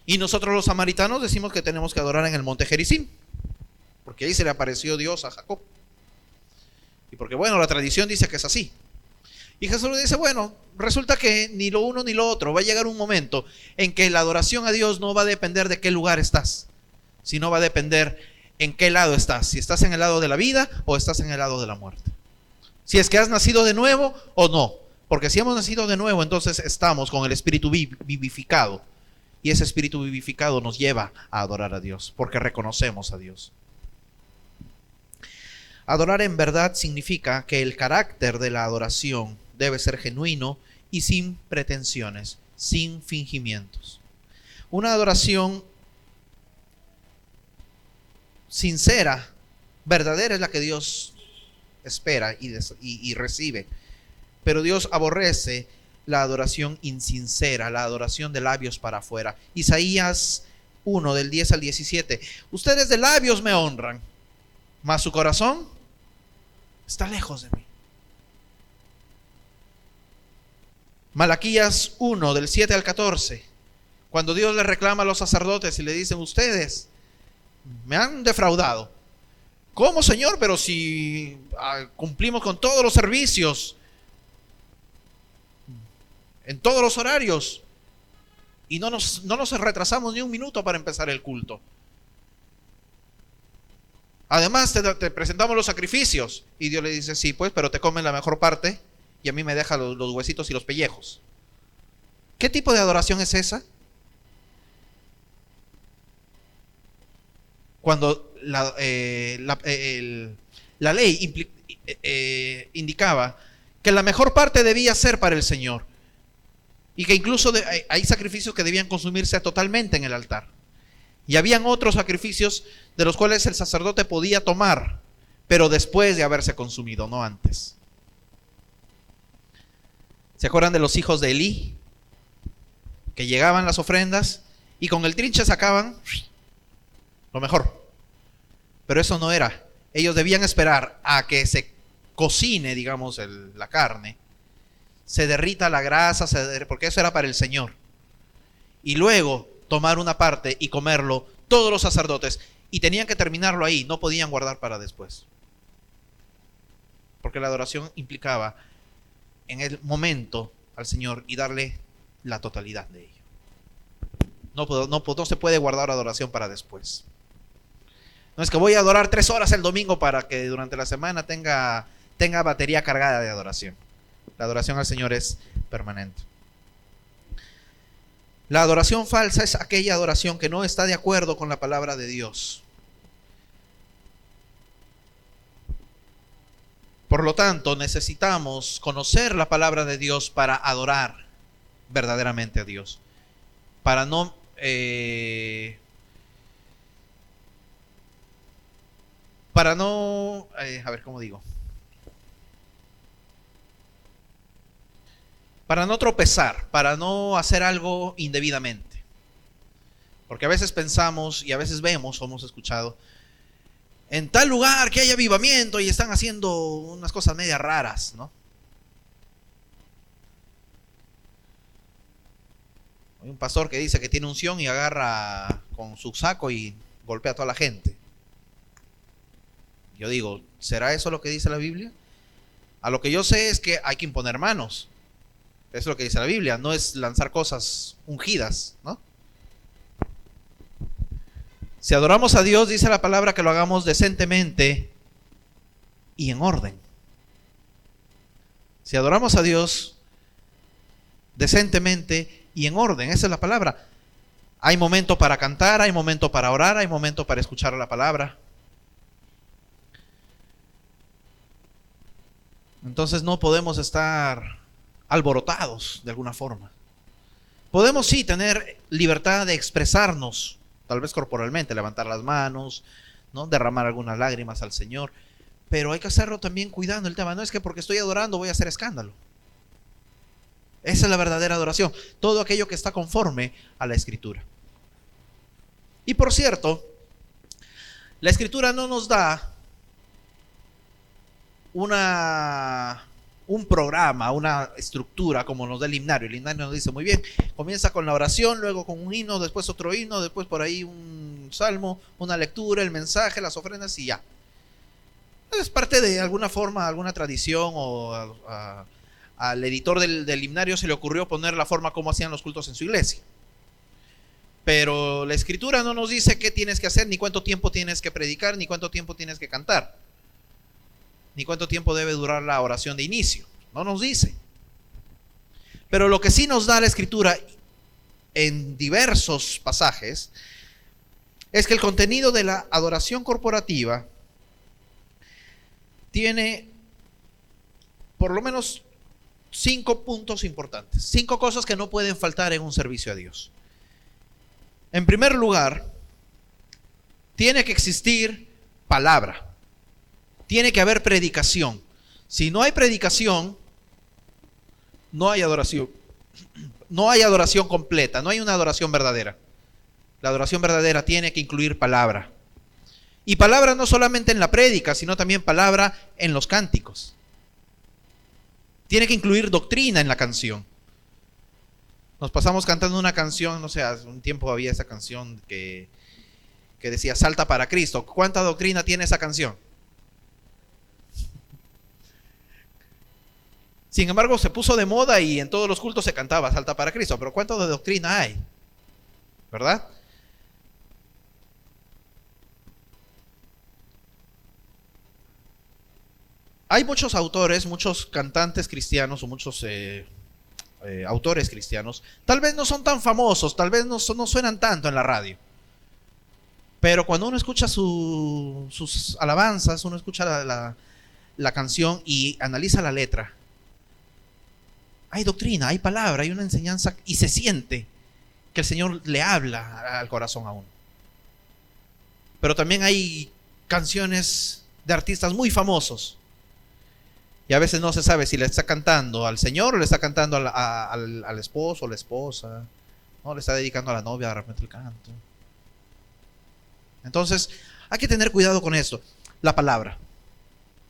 D: y nosotros los samaritanos decimos que tenemos que adorar en el monte Gerizim, porque ahí se le apareció Dios a Jacob. Y porque bueno, la tradición dice que es así. Y Jesús le dice: bueno, resulta que ni lo uno ni lo otro. Va a llegar un momento en que la adoración a Dios no va a depender de qué lugar estás, sino va a depender en qué lado estás. Si estás en el lado de la vida o estás en el lado de la muerte. Si es que has nacido de nuevo o no. Porque si hemos nacido de nuevo, entonces estamos con el espíritu vivificado. Y ese espíritu vivificado nos lleva a adorar a Dios, porque reconocemos a Dios. Adorar en verdad significa que el carácter de la adoración debe ser genuino y sin pretensiones, sin fingimientos. Una adoración sincera, verdadera, es la que Dios espera y recibe. Pero Dios aborrece la adoración insincera, la adoración de labios para afuera. Isaías 1, del 10 al 17. Ustedes de labios me honran, mas su corazón está lejos de mí. Malaquías 1, del 7 al 14. Cuando Dios le reclama a los sacerdotes y le dicen: ustedes me han defraudado. ¿Cómo, Señor? Pero si cumplimos con todos los servicios, en todos los horarios, y no nos retrasamos ni un minuto para empezar el culto. Además te presentamos los sacrificios. Y Dios le dice: sí, pues, pero te comen la mejor parte y a mí me deja los huesitos y los pellejos. ¿Qué tipo de adoración es esa? Cuando la ley indicaba que la mejor parte debía ser para el Señor, y que incluso hay sacrificios que debían consumirse totalmente en el altar, y habían otros sacrificios de los cuales el sacerdote podía tomar, pero después de haberse consumido, no antes. ¿Se acuerdan de los hijos de Elí? Que llegaban las ofrendas y con el trinche sacaban lo mejor. Pero eso no era. Ellos debían esperar a que se cocine, digamos, la carne, se derrita la grasa, porque eso era para el Señor. Y luego tomar una parte y comerlo todos los sacerdotes. Y tenían que terminarlo ahí, no podían guardar para después. Porque la adoración implicaba en el momento al Señor y darle la totalidad de ello. No se puede guardar adoración para después. No es que voy a adorar 3 horas el domingo para que durante la semana tenga batería cargada de adoración. La adoración al Señor es permanente. La adoración falsa es aquella adoración que no está de acuerdo con la palabra de Dios. Por lo tanto, necesitamos conocer la palabra de Dios para adorar verdaderamente a Dios. Para no para no tropezar, para no hacer algo indebidamente. Porque a veces pensamos y a veces vemos, o hemos escuchado, en tal lugar que hay avivamiento y están haciendo unas cosas medias raras, ¿no? Hay un pastor que dice que tiene unción y agarra con su saco y golpea a toda la gente. Yo digo, ¿será eso lo que dice la Biblia? A lo que yo sé es que hay que imponer manos. Eso es lo que dice la Biblia, no es lanzar cosas ungidas, ¿no? Si adoramos a Dios, dice la palabra que lo hagamos decentemente y en orden. Si adoramos a Dios decentemente y en orden, esa es la palabra. Hay momento para cantar, hay momento para orar, hay momento para escuchar la palabra. Entonces no podemos estar alborotados de alguna forma. Podemos sí tener libertad de expresarnos, tal vez corporalmente, levantar las manos, ¿no? Derramar algunas lágrimas al Señor, pero hay que hacerlo también cuidando el tema. No es que porque estoy adorando voy a hacer escándalo. Esa es la verdadera adoración, todo aquello que está conforme a la Escritura. Y por cierto, la Escritura no nos da un programa, una estructura como nos da el himnario. El himnario nos dice muy bien, comienza con la oración, luego con un himno, después otro himno, después por ahí un salmo, una lectura, el mensaje, las ofrendas y ya. Es parte de alguna forma, alguna tradición, o al editor del himnario se le ocurrió poner la forma como hacían los cultos en su iglesia. Pero la escritura no nos dice qué tienes que hacer, ni cuánto tiempo tienes que predicar, ni cuánto tiempo tienes que cantar, ni cuánto tiempo debe durar la oración de inicio. No nos dice. Pero lo que sí nos da la escritura en diversos pasajes es que el contenido de la adoración corporativa tiene por lo menos 5 puntos importantes, 5 cosas que no pueden faltar en un servicio a Dios. En primer lugar, tiene que existir palabra. Tiene que haber predicación. Si no hay predicación, no hay adoración. No hay adoración completa, no hay una adoración verdadera. La adoración verdadera tiene que incluir palabra. Y palabra no solamente en la prédica, sino también palabra en los cánticos. Tiene que incluir doctrina en la canción. Nos pasamos cantando una canción, no sé, hace un tiempo había esa canción que decía Salta para Cristo. ¿Cuánta doctrina tiene esa canción? Sin embargo, se puso de moda y en todos los cultos se cantaba Salta para Cristo. Pero ¿cuánto de doctrina hay? ¿Verdad? Hay muchos autores, muchos cantantes cristianos o muchos autores cristianos. Tal vez no son tan famosos, tal vez no suenan tanto en la radio. Pero cuando uno escucha sus alabanzas, uno escucha la canción y analiza la letra, hay doctrina, hay palabra, hay una enseñanza y se siente que el Señor le habla al corazón a uno. Pero también hay canciones de artistas muy famosos y a veces no se sabe si le está cantando al Señor o le está cantando al esposo o la esposa, no le está dedicando a la novia de repente el canto. Entonces hay que tener cuidado con esto. La palabra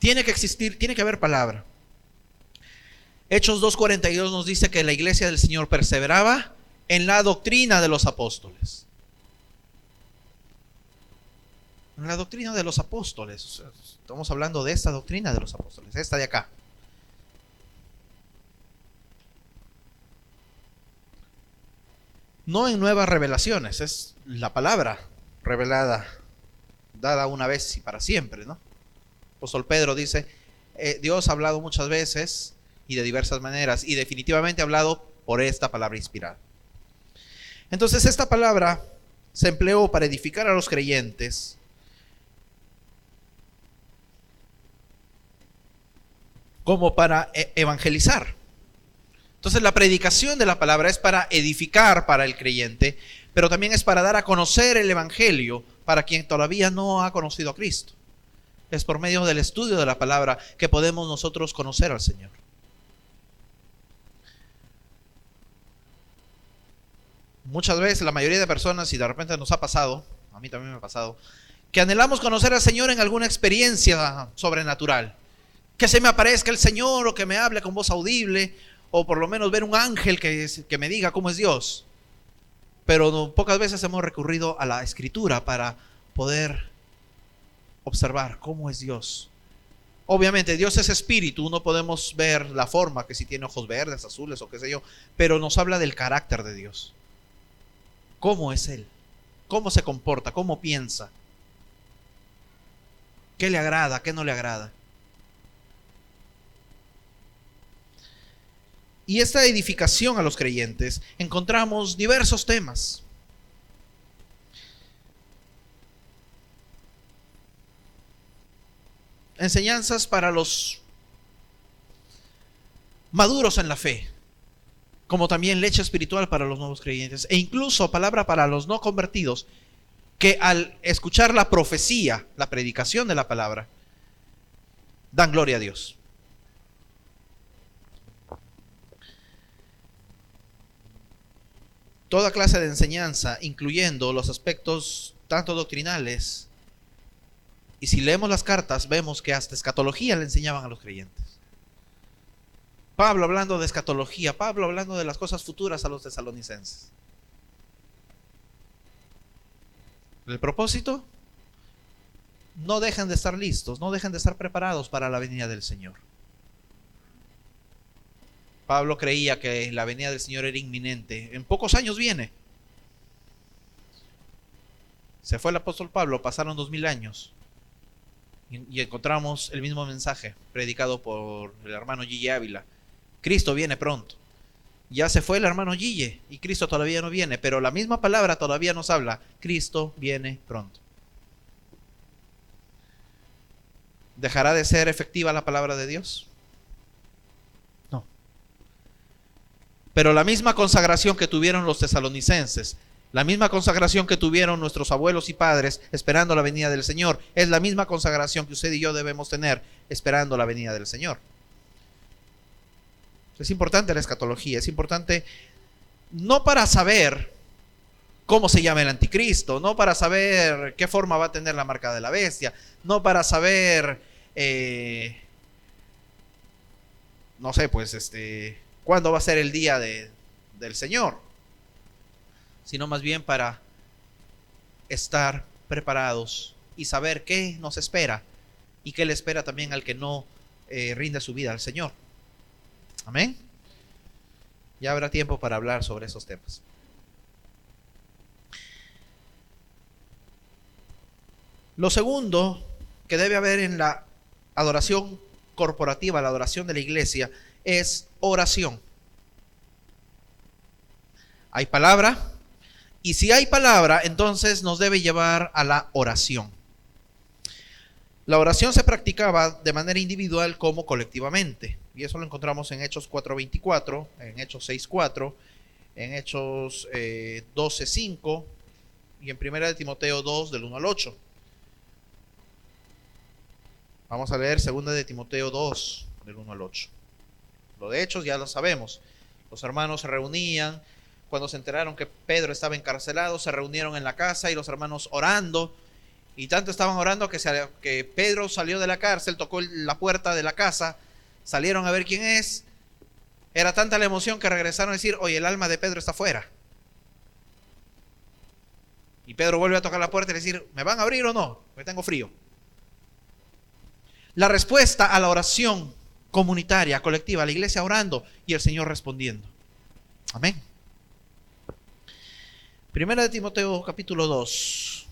D: tiene que existir, tiene que haber palabra. Hechos 2:42 nos dice que la iglesia del Señor perseveraba en la doctrina de los apóstoles. En la doctrina de los apóstoles. O sea, estamos hablando de esta doctrina de los apóstoles, esta de acá. No en nuevas revelaciones, es la palabra revelada, dada una vez y para siempre, ¿no? El apóstol Pedro dice, Dios ha hablado muchas veces y de diversas maneras, y definitivamente ha hablado por esta palabra inspirada. Entonces esta palabra se empleó para edificar a los creyentes, como para evangelizar. Entonces la predicación de la palabra es para edificar para el creyente, pero también es para dar a conocer el evangelio para quien todavía no ha conocido a Cristo. Es por medio del estudio de la palabra que podemos nosotros conocer al Señor. Muchas veces la mayoría de personas, y de repente nos ha pasado, a mí también me ha pasado, que anhelamos conocer al Señor en alguna experiencia sobrenatural. Que se me aparezca el Señor o que me hable con voz audible, o por lo menos ver un ángel que me diga cómo es Dios. Pero pocas veces hemos recurrido a la Escritura para poder observar cómo es Dios. Obviamente Dios es espíritu, no podemos ver la forma, que si tiene ojos verdes, azules o qué sé yo, pero nos habla del carácter de Dios. ¿Cómo es Él? ¿Cómo se comporta? ¿Cómo piensa? ¿Qué le agrada? ¿Qué no le agrada? Y esta edificación a los creyentes encontramos diversos temas. Enseñanzas para los maduros en la fe, como también leche espiritual para los nuevos creyentes, e incluso palabra para los no convertidos, que al escuchar la profecía, la predicación de la palabra, dan gloria a Dios. Toda clase de enseñanza, incluyendo los aspectos tanto doctrinales Y si leemos las cartas, vemos que hasta escatología le enseñaban a los creyentes. Pablo hablando de escatología, Pablo hablando de las cosas futuras a los tesalonicenses. El propósito, no dejan de estar listos, no dejan de estar preparados para la venida del Señor. Pablo creía que la venida del Señor era inminente. En pocos años viene. Se fue el apóstol Pablo, pasaron 2000 años. Y encontramos el mismo mensaje predicado por el hermano Gille Ávila. Cristo viene pronto. Ya se fue el hermano Gille y Cristo todavía no viene, pero la misma palabra todavía nos habla. Cristo viene pronto. ¿Dejará de ser efectiva la palabra de Dios? No. Pero la misma consagración que tuvieron los tesalonicenses, la misma consagración que tuvieron nuestros abuelos y padres esperando la venida del Señor, es la misma consagración que usted y yo debemos tener esperando la venida del Señor. Es importante la escatología, es importante no para saber cómo se llama el anticristo, no para saber qué forma va a tener la marca de la bestia, no para saber, no sé, pues, cuándo va a ser el día del Señor, sino más bien para estar preparados y saber qué nos espera y qué le espera también al que no rinde su vida al Señor. Amén. Ya habrá tiempo para hablar sobre esos temas. Lo segundo que debe haber en la adoración corporativa, la adoración de la iglesia, es oración. Hay palabra, y si hay palabra, entonces nos debe llevar a la oración. La oración se practicaba de manera individual como colectivamente, y eso lo encontramos en Hechos 4:24, en Hechos 6:4, en Hechos 12:5 y en 1 de Timoteo 2 del 1 al 8. Vamos a leer 2 de Timoteo 2 del 1 al 8. Lo de Hechos ya lo sabemos. Los hermanos se reunían. Cuando se enteraron que Pedro estaba encarcelado, se reunieron en la casa y los hermanos orando. Y tanto estaban orando que Pedro salió de la cárcel, tocó la puerta de la casa, salieron a ver quién es. Era tanta la emoción que regresaron a decir: oye, el alma de Pedro está afuera. Y Pedro vuelve a tocar la puerta y decir: ¿me van a abrir o no? Porque tengo frío. La respuesta a la oración comunitaria, colectiva, la iglesia orando y el Señor respondiendo. Amén. 1 de Timoteo capítulo 2.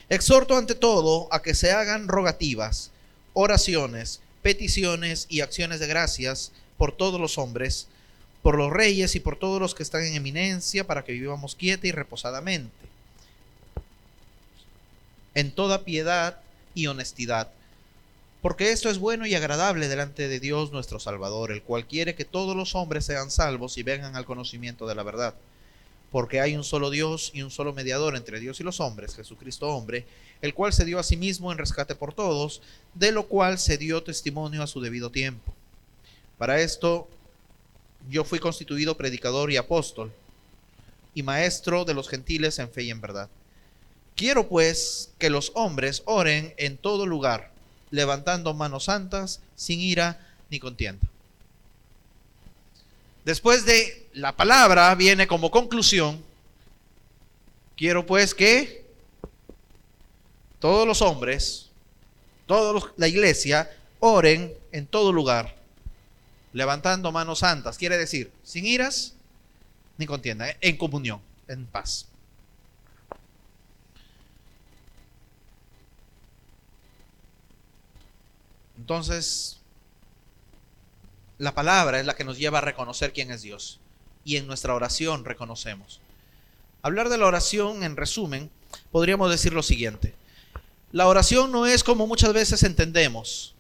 D: Exhorto ante todo a que se hagan rogativas, oraciones, peticiones y acciones de gracias por todos los hombres, por los reyes y por todos los que están en eminencia, para que vivamos quieta y reposadamente, en toda piedad y honestidad, porque esto es bueno y agradable delante de Dios nuestro Salvador, el cual quiere que todos los hombres sean salvos y vengan al conocimiento de la verdad. Porque hay un solo Dios y un solo mediador entre Dios y los hombres, Jesucristo hombre, el cual se dio a sí mismo en rescate por todos, de lo cual se dio testimonio a su debido tiempo. Para esto yo fui constituido predicador y apóstol, y maestro de los gentiles en fe y en verdad. Quiero pues que los hombres oren en todo lugar, levantando manos santas, sin ira ni contienda. Después de la palabra viene como conclusión: quiero pues que todos los hombres, la iglesia, oren en todo lugar, levantando manos santas. Quiere decir, sin iras ni contienda, en comunión, en paz. Entonces, la palabra es la que nos lleva a reconocer quién es Dios. Y en nuestra oración reconocemos. Hablar de la oración, en resumen, podríamos decir lo siguiente. La oración no es como muchas veces entendemos.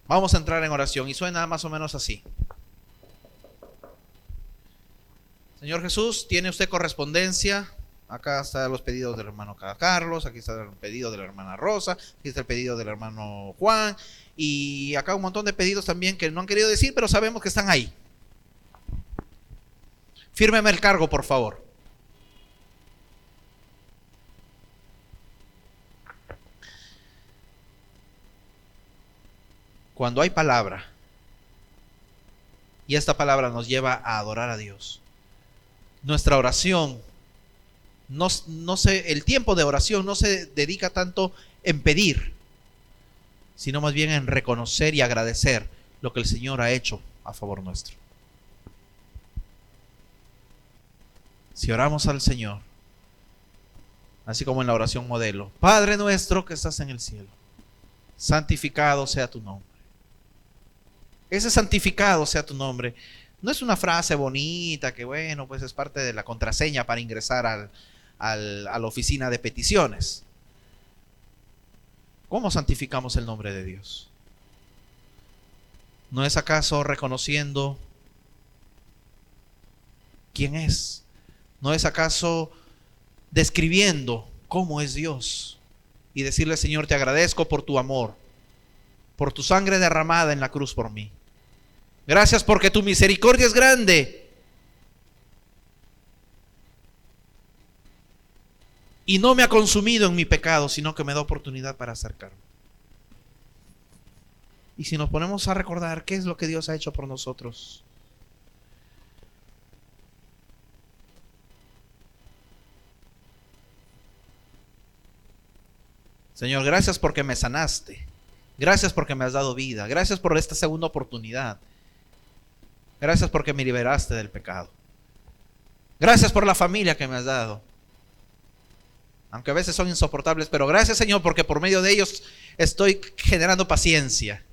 D: Vamos a entrar en oración y suena más o menos así. Señor Jesús, ¿tiene usted correspondencia? Acá están los pedidos del hermano Carlos, aquí está el pedido de la hermana Rosa, aquí está el pedido del hermano Juan, y acá un montón de pedidos también que no han querido decir, pero sabemos que están ahí. Fírmeme el cargo, por favor. cuando hay palabra, y esta palabra nos lleva a adorar a Dios, nuestra oración, el tiempo de oración no se dedica tanto en pedir, sino más bien en reconocer y agradecer lo que el Señor ha hecho a favor nuestro. Si oramos al Señor, así como en la oración modelo: Padre nuestro que estás en el cielo, santificado sea tu nombre. Ese santificado sea tu nombre no es una frase bonita que, bueno, pues es parte de la contraseña para ingresar a la oficina de peticiones. ¿Cómo santificamos el nombre de Dios? ¿No es acaso reconociendo quién es? ¿No es acaso describiendo cómo es Dios? Y decirle: Señor, te agradezco por tu amor, por tu sangre derramada en la cruz por mí. Gracias porque tu misericordia es grande y no me ha consumido en mi pecado, sino que me da oportunidad para acercarme. Y si nos ponemos a recordar qué es lo que Dios ha hecho por nosotros, Señor, gracias porque me sanaste, gracias porque me has dado vida, gracias por esta segunda oportunidad, gracias porque me liberaste del pecado, gracias por la familia que me has dado, aunque a veces son insoportables, pero gracias, Señor, porque por medio de ellos estoy generando paciencia.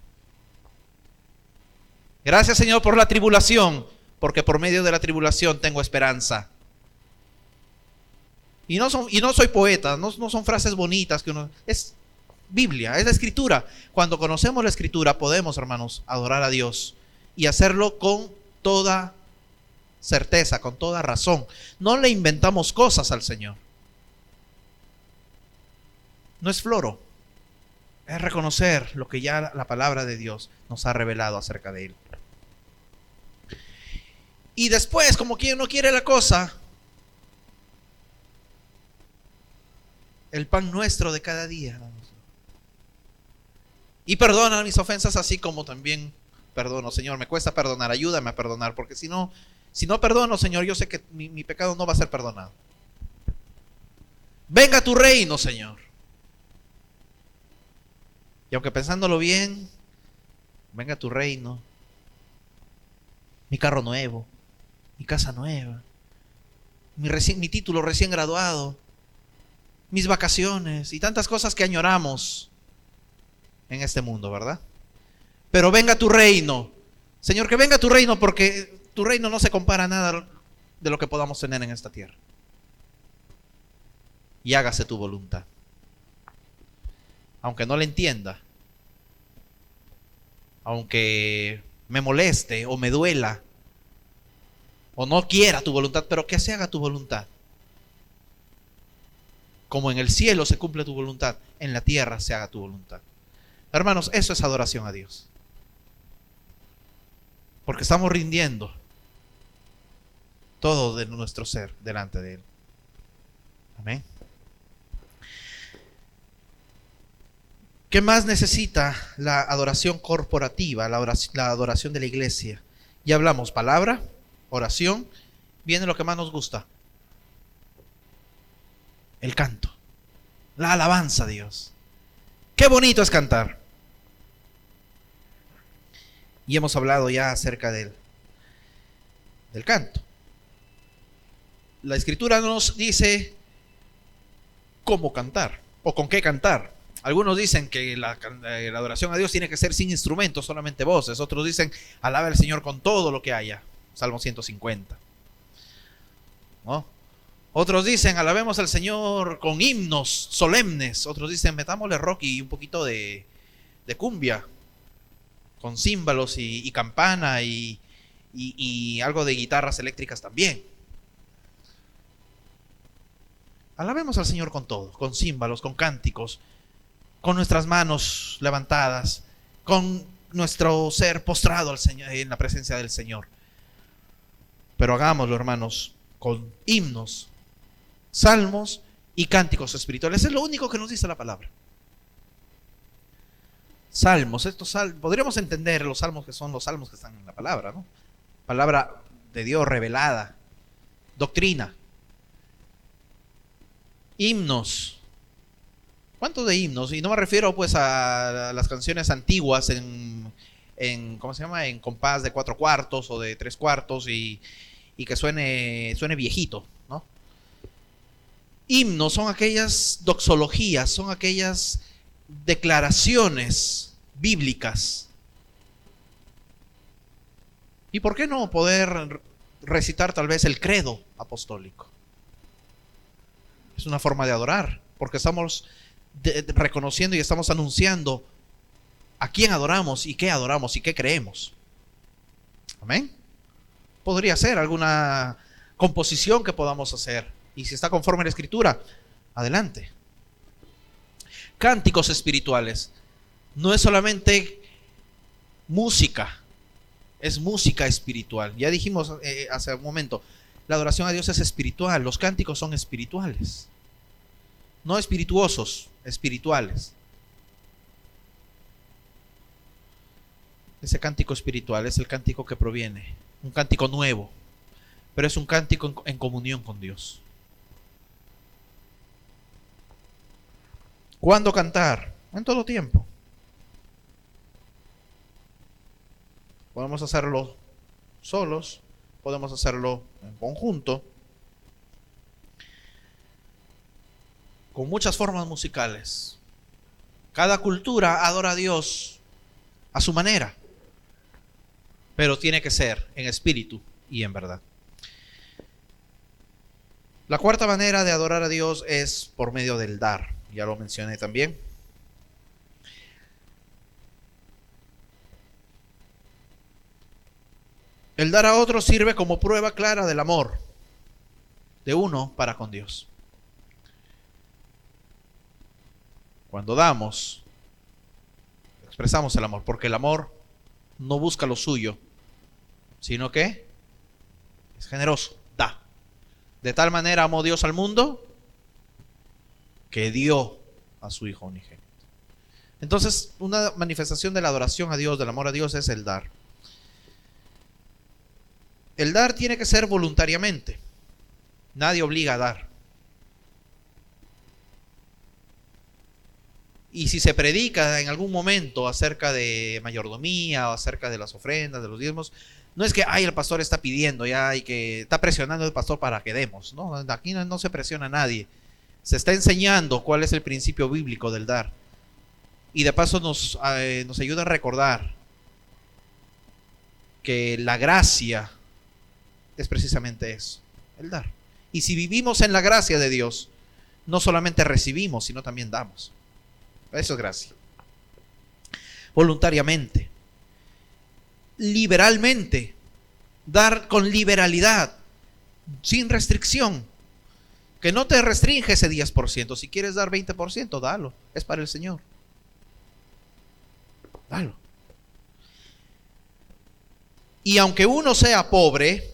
D: Gracias, Señor, por la tribulación, porque por medio de la tribulación tengo esperanza. Y no soy poeta, no son frases bonitas que uno, es Biblia, es la Escritura. Cuando conocemos la Escritura podemos, hermanos, adorar a Dios y hacerlo con toda certeza, con toda razón. No le inventamos cosas al Señor. No es floro, es reconocer lo que ya la palabra de Dios nos ha revelado acerca de Él. Y después, como quien no quiere la cosa, el pan nuestro de cada día. Y perdona mis ofensas así como también perdono. Señor, me cuesta perdonar, ayúdame a perdonar, porque si no perdono, Señor, yo sé que mi pecado no va a ser perdonado. Venga tu reino, Señor. Y aunque pensándolo bien, venga tu reino, mi carro nuevo, mi casa nueva, mi título recién graduado, mis vacaciones y tantas cosas que añoramos en este mundo, ¿verdad? Pero venga tu reino, Señor, que venga tu reino, porque tu reino no se compara a nada de lo que podamos tener en esta tierra. Y hágase tu voluntad. Aunque no le entienda, aunque me moleste o me duela, o no quiera tu voluntad, pero que se haga tu voluntad. Como en el cielo se cumple tu voluntad, en la tierra se haga tu voluntad. Hermanos, eso es adoración a Dios. Porque estamos rindiendo todo de nuestro ser delante de Él. Amén. ¿Qué más necesita la adoración corporativa, la adoración de la iglesia? Ya hablamos, palabra, oración, viene lo que más nos gusta. El canto, la alabanza a Dios. Qué bonito es cantar. Y hemos hablado ya acerca del canto. La Escritura nos dice cómo cantar o con qué cantar. Algunos dicen que la adoración a Dios tiene que ser sin instrumentos, solamente voces. Otros dicen, alaba al Señor con todo lo que haya. Salmo 150. ¿No? Otros dicen, alabemos al Señor con himnos solemnes. Otros dicen, metámosle rock y un poquito de cumbia, con címbalos y campana y algo de guitarras eléctricas también. Alabemos al Señor con todo, con címbalos, con cánticos, con nuestras manos levantadas, con nuestro ser postrado al Señor, en la presencia del Señor. Pero hagámoslo, hermanos, con himnos, salmos y cánticos espirituales. Es lo único que nos dice la palabra. salmos. Podríamos entender los salmos que son los salmos que están en la palabra, ¿no? Palabra de Dios revelada, doctrina, himnos. ¿Cuántos de himnos? Y no me refiero pues a las canciones antiguas en ¿cómo se llama? En compás de 4/4 o de 3/4 y que suene viejito, ¿no? Himnos son aquellas doxologías, son aquellas declaraciones bíblicas. ¿Y por qué no poder recitar tal vez el credo apostólico? Es una forma de adorar, porque estamos reconociendo y estamos anunciando a quién adoramos y qué creemos. Amén. Podría ser alguna composición que podamos hacer, y si está conforme a la Escritura, adelante. Cánticos espirituales. No es solamente música, es música espiritual. Ya dijimos hace un momento, la adoración a Dios es espiritual, los cánticos son espirituales. No espirituosos, espirituales. Ese cántico espiritual es el cántico que proviene, un cántico nuevo, pero es un cántico en comunión con Dios. ¿Cuándo cantar? En todo tiempo. Podemos hacerlo solos, podemos hacerlo en conjunto, con muchas formas musicales. Cada cultura adora a Dios a su manera, pero tiene que ser en espíritu y en verdad. La cuarta manera de adorar a Dios es por medio del dar. Ya lo mencioné también. El dar a otros sirve como prueba clara del amor de uno para con Dios. Cuando damos, expresamos el amor, porque el amor no busca lo suyo, sino que es generoso, da. De tal manera amó Dios al mundo que dio a su Hijo unigénito. Entonces, una manifestación de la adoración a Dios, del amor a Dios, es el dar. El dar tiene que ser voluntariamente. Nadie obliga a dar. Y si se predica en algún momento acerca de mayordomía o acerca de las ofrendas, de los diezmos, no es que el pastor está pidiendo ya y que está presionando al pastor para que demos. No, aquí no se presiona a nadie. Se está enseñando cuál es el principio bíblico del dar. Y de paso nos ayuda a recordar que la gracia es precisamente eso, el dar. Y si vivimos en la gracia de Dios, no solamente recibimos, sino también damos. Eso es gracia. Voluntariamente, liberalmente, dar con liberalidad, sin restricción, que no te restringe ese 10%. Si quieres dar 20%, dalo, es para el Señor. Dalo. Y aunque uno sea pobre,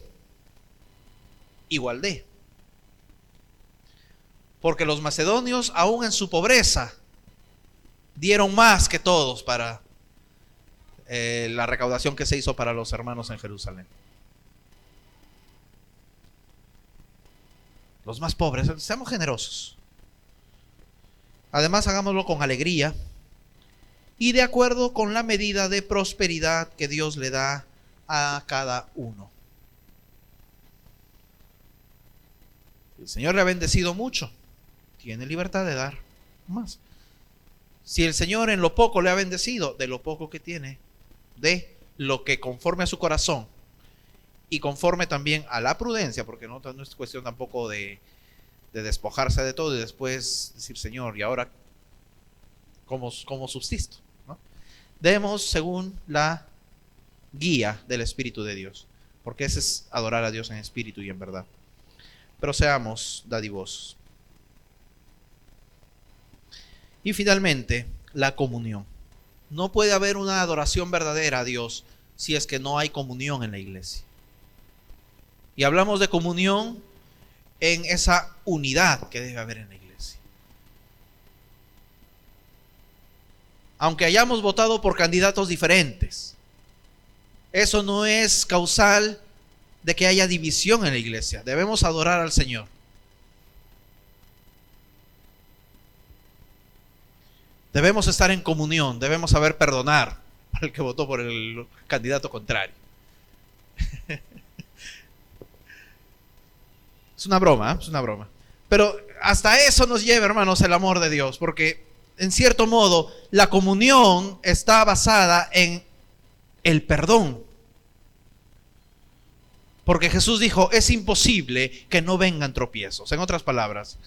D: igual dé. Porque los macedonios, aún en su pobreza, dieron más que todos para la recaudación que se hizo para los hermanos en Jerusalén. Los más pobres, seamos generosos. Además, hagámoslo con alegría y de acuerdo con la medida de prosperidad que Dios le da a cada uno. El Señor le ha bendecido mucho, tiene libertad de dar más. Si el Señor en lo poco le ha bendecido, de lo poco que tiene, de lo que conforme a su corazón y conforme también a la prudencia, porque no es cuestión tampoco de despojarse de todo y después decir, Señor, ¿y ahora cómo subsisto? ¿No? Demos según la guía del Espíritu de Dios, porque ese es adorar a Dios en espíritu y en verdad. Pero seamos dadivosos. Y finalmente, la comunión. No puede haber una adoración verdadera a Dios si es que no hay comunión en la iglesia. Y hablamos de comunión en esa unidad que debe haber en la iglesia. aunque hayamos votado por candidatos diferentes, eso no es causal de que haya división en la iglesia. Debemos adorar al Señor. Debemos estar en comunión, debemos saber perdonar al que votó por el candidato contrario. Es una broma, ¿eh? Es una broma. Pero hasta eso nos lleva, hermanos, el amor de Dios, porque en cierto modo la comunión está basada en el perdón. Porque Jesús dijo, es imposible que no vengan tropiezos. En otras palabras,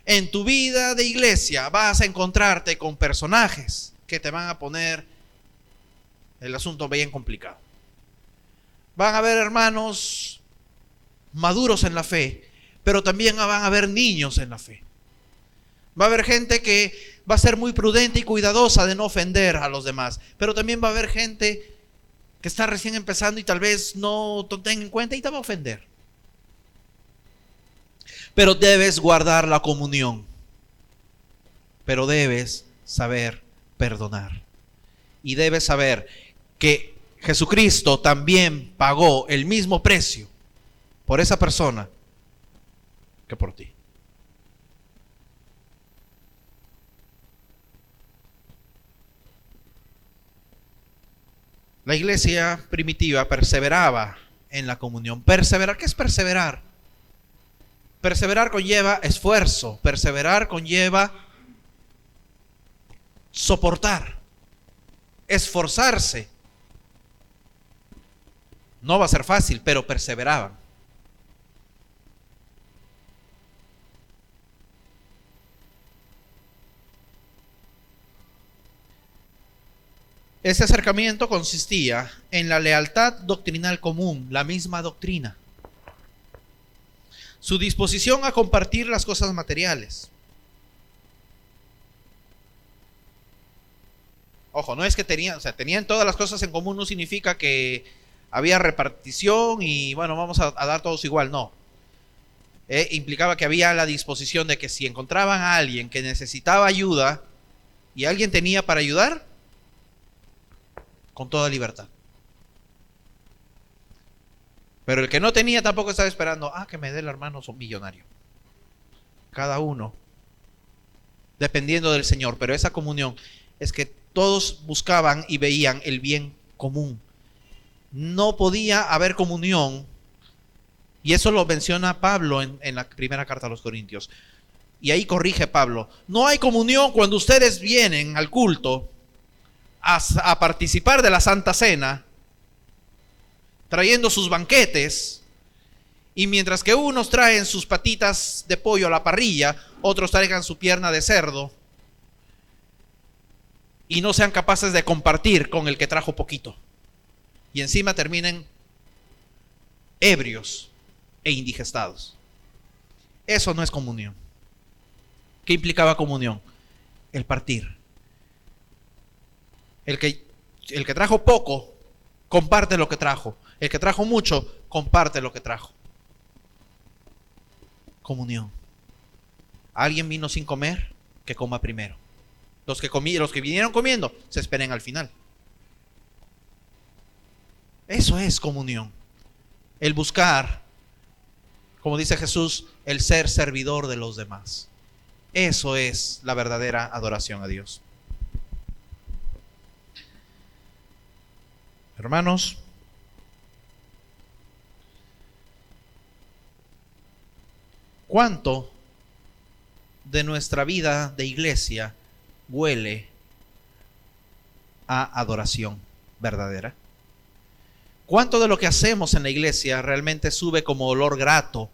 D: en tu vida de iglesia vas a encontrarte con personajes que te van a poner el asunto bien complicado. Van a haber hermanos maduros en la fe, pero también van a haber niños en la fe. Va a haber gente que va a ser muy prudente y cuidadosa de no ofender a los demás, pero también va a haber gente que está recién empezando y tal vez no te tenga en cuenta y te va a ofender. Pero debes guardar la comunión. Pero debes saber perdonar. Y debes saber que Jesucristo también pagó el mismo precio por esa persona que por ti. La iglesia primitiva perseveraba en la comunión. Perseverar, ¿qué es perseverar? Perseverar conlleva esfuerzo, perseverar conlleva soportar, esforzarse. No va a ser fácil, pero perseveraban. Ese acercamiento consistía en la lealtad doctrinal común, la misma doctrina. Su disposición a compartir las cosas materiales. Ojo, no es que tenían todas las cosas en común, no significa que había repartición y bueno, vamos a dar todos igual, no. Implicaba que había la disposición de que si encontraban a alguien que necesitaba ayuda y alguien tenía para ayudar, con toda libertad. Pero el que no tenía tampoco estaba esperando, que me dé el hermano millonario. Cada uno, dependiendo del Señor. Pero esa comunión es que todos buscaban y veían el bien común. No podía haber comunión, y eso lo menciona Pablo en la primera carta a los Corintios. Y ahí corrige Pablo. No hay comunión cuando ustedes vienen al culto a participar de la Santa Cena, trayendo sus banquetes, y mientras que unos traen sus patitas de pollo a la parrilla, otros traigan su pierna de cerdo, y no sean capaces de compartir con el que trajo poquito, y encima terminen ebrios e indigestados. Eso no es comunión. ¿Qué implicaba comunión? El partir. El que trajo poco, comparte lo que trajo. El que trajo mucho, comparte lo que trajo. Comunión. ¿Alguien vino sin comer? Que coma primero. Los que vinieron comiendo, se esperen al final. Eso es comunión. El buscar, como dice Jesús, el ser servidor de los demás. Eso es la verdadera adoración a Dios. Hermanos, ¿cuánto de nuestra vida de iglesia huele a adoración verdadera? ¿Cuánto de lo que hacemos en la iglesia realmente sube como olor grato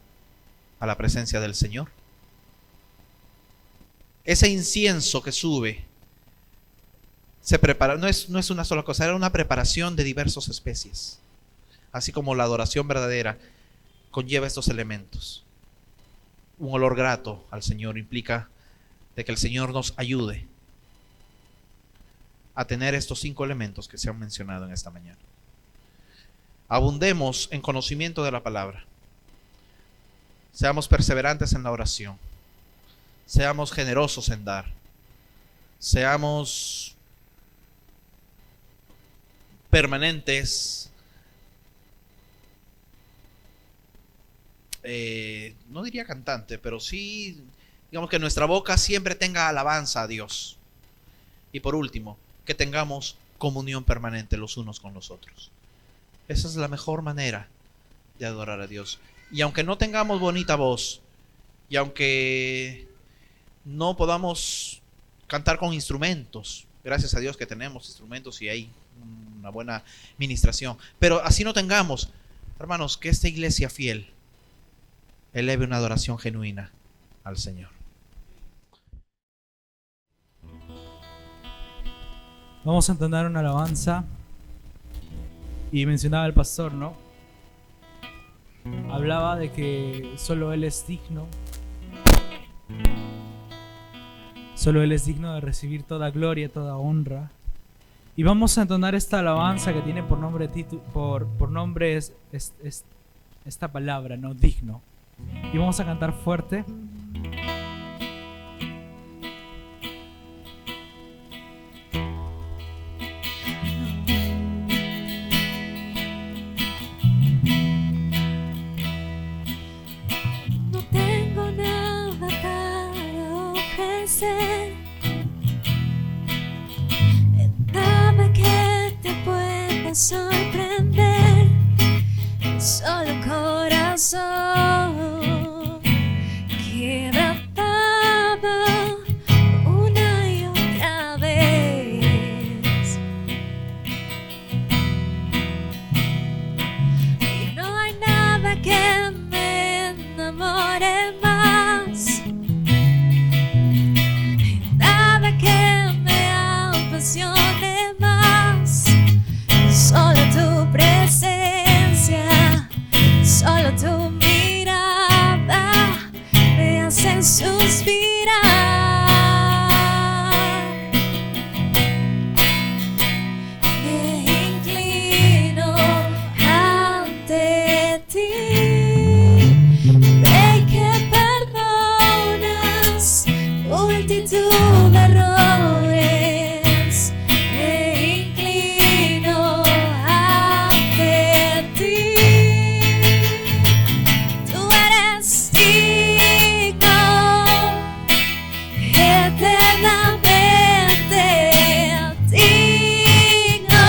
D: a la presencia del Señor? Ese incienso que sube se prepara, no es una sola cosa, era una preparación de diversas especies. Así como la adoración verdadera conlleva estos elementos. Un olor grato al Señor implica de que el Señor nos ayude a tener estos 5 elementos que se han mencionado en esta mañana. Abundemos en conocimiento de la palabra. Seamos perseverantes en la oración. Seamos generosos en dar. Seamos permanentes, no diría cantante, pero sí, digamos que nuestra boca siempre tenga alabanza a Dios. Y por último, que tengamos comunión permanente los unos con los otros. Esa es la mejor manera de adorar a Dios. Y aunque no tengamos bonita voz, y aunque no podamos cantar con instrumentos, gracias a Dios que tenemos instrumentos y hay una buena ministración, pero así no tengamos, hermanos, que esta iglesia fiel eleve una adoración genuina al Señor.
A: Vamos a entonar una alabanza. Y mencionaba el pastor, ¿no? Hablaba de que solo Él es digno. Solo Él es digno de recibir toda gloria, toda honra. Y vamos a entonar esta alabanza que tiene por nombre esta palabra, ¿no? Digno. Y vamos a cantar fuerte.
E: Nada que te pueda sorprender, solo corazón quebrantado una y otra vez. Y no hay nada que me enamore más, que me apasione más, solo tu presencia, solo tu mirada me hace suspirar. Me inclino ante ti, ve que perdonas multitud de errores. Me inclino ante ti, tú eres digno, eternamente digno,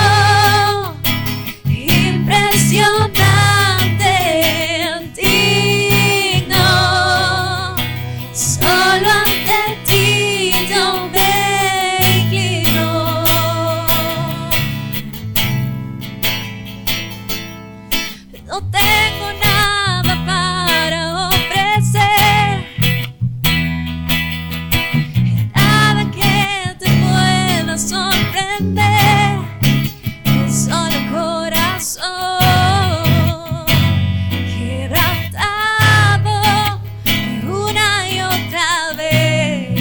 E: impresionante, digno, solo ante ti yo me inclino. No tengo nada para ofrecer, nada que te pueda sorprender, solo corazón quebrantado una y otra vez.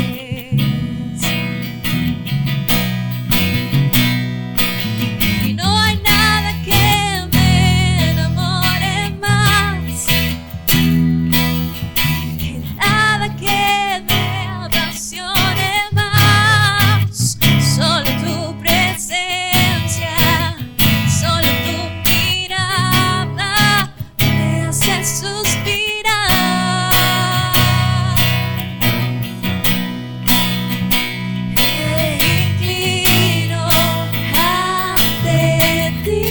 E: Y no hay nada que me enamore más, nada que me apasione más, solo tu presencia, solo tu mirada me hace suspirar. Me inclino ante ti,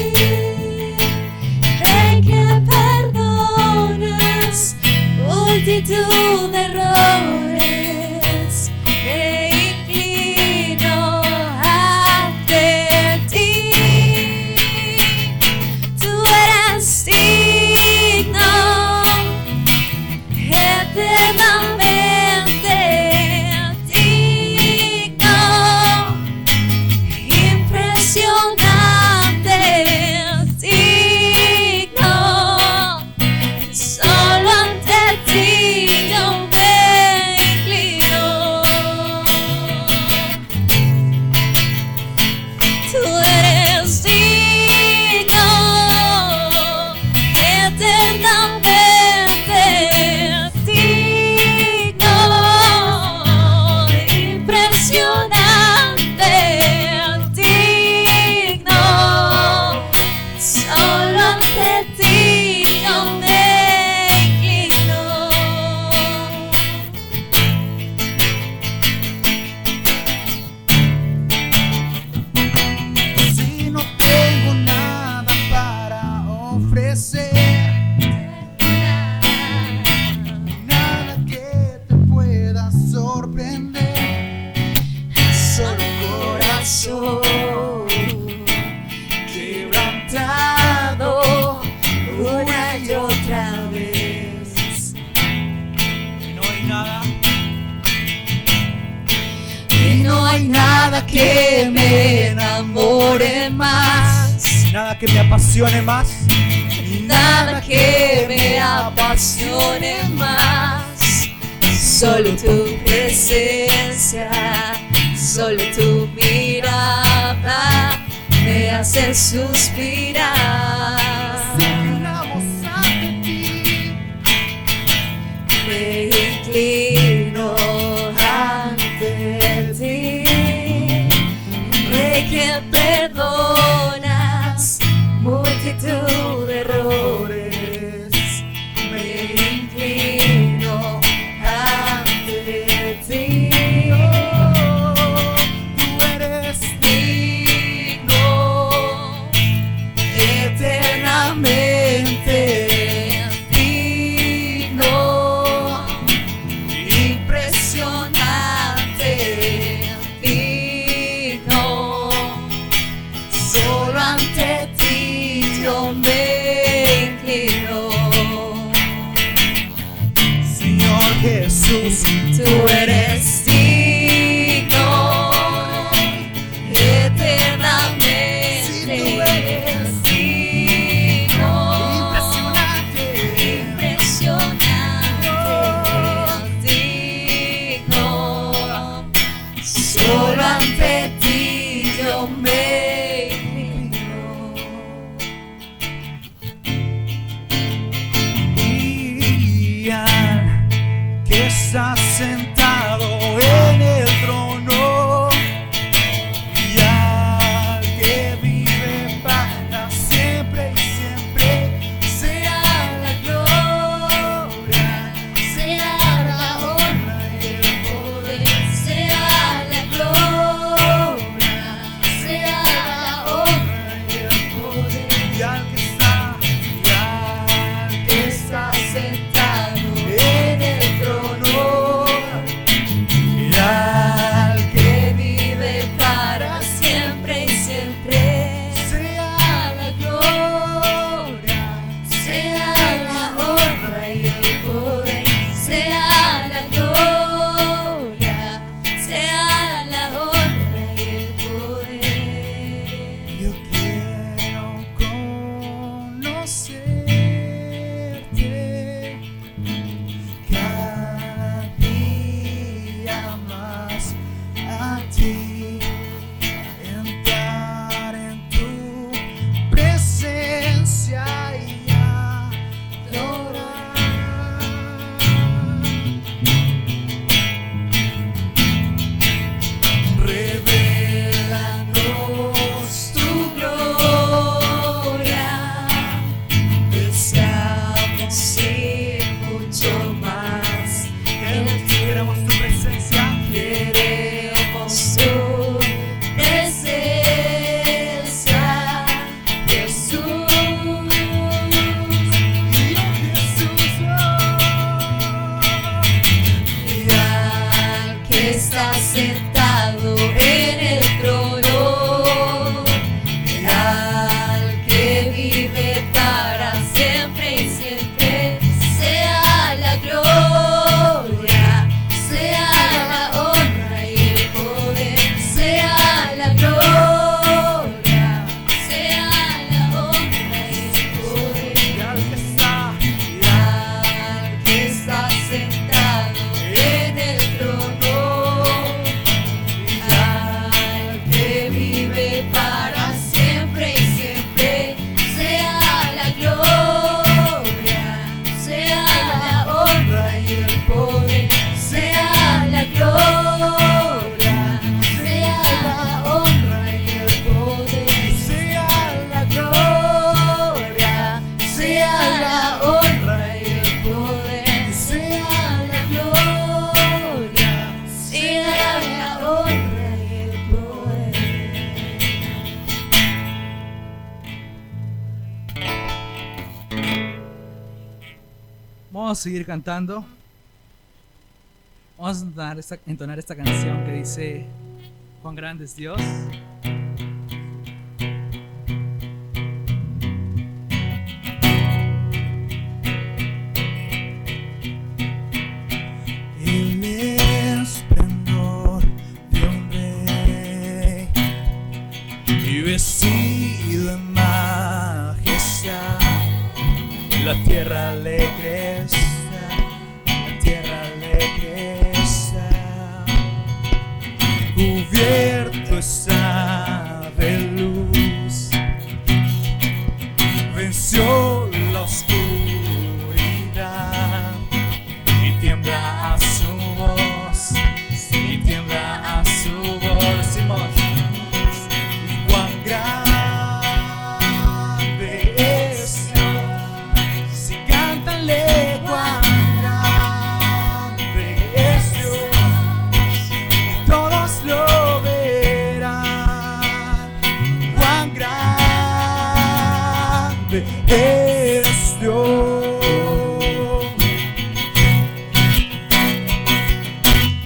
E: ven que perdonas multitud de errores. Me inclino ante ti, tú eres digno, eternamente digno, impresionante, digno, solo ante ti yo me inclino. Tú eres digno, eternamente digno, impresionante, digno,
B: hay nada que me enamore más, nada que me apasione más,
E: nada que me apasione más. Solo tu presencia, solo tu mirada me hace suspirar. Me inclino ante ti, Rey que perdonas multitud de errores. Me inclino ante ti,
B: tú eres
E: digno eternamente.
B: Jesús,
E: tú eres digno eternamente.
B: Sí, tú eres
E: digno,
B: impresionante,
E: digno. Solo ante ti yo me inclino.
B: Que estás sentado en el trono y al que vive para siempre y siempre, sea la gloria, sea la honra y el poder,
E: Sea la gloria, sea la honra y el poder.
B: y al que está
E: Sentado
B: en el trono y al
E: que vive para siempre y siempre.
B: sea
E: La gloria, sea la honra y el poder. Sea la gloria, sea la honra y el poder.
B: yo quiero conocerte cada día más a ti, entrar en tu presencia y adorar. Revelanos
E: Tu gloria, deseamos ir mucho más.
B: queremos tu presencia.
E: Queremos tu presencia, Jesús. Y al que está sentado en el trono, y al que vive para siempre y siempre, sea la gloria, sea la honra y el poder. Sea la gloria, sea la honra y el poder.
B: Y al que está
E: Al que está sentado en el trono, al que vive para siempre y siempre, sea la gloria, sea la honra y el poder. Sea la gloria, sea la honra y el poder.
B: sea la
E: Gloria, sea la honra y el poder.
B: sea
E: La gloria, sea la honra y el poder.
A: Vamos a seguir cantando. Vamos a entonar esta canción que dice: cuán grande es Dios.
B: el esplendor de un rey. tierra alegre está, la tierra alegre está, cubierto está de luz, venció la oscuridad y tiembla a su voz, y tiembla a su voz. Decimos, y cuán grande es Dios, si cántanle cuán grande es Dios, todos lo verán, cuán grande es Dios.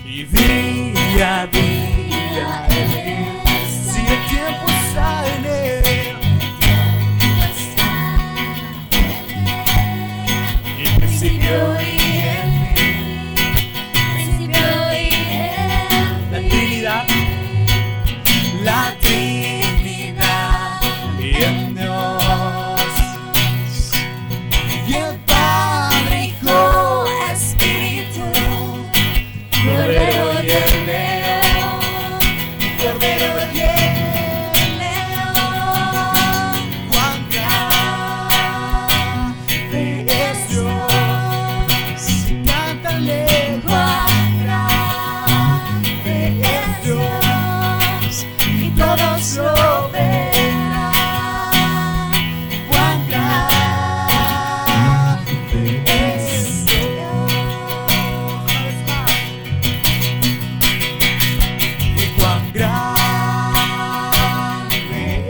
B: Y día a día Él, si el tiempo está en Él, y el principio y el fin, la Trinidad y en Dios, y el Padre, Hijo, Espíritu, Cordero y el León, Cordero y el León, cuán grande es Dios, si cántale cuán grande es Dios, y todos lo verán, cuán grande es Dios. Y cuán grande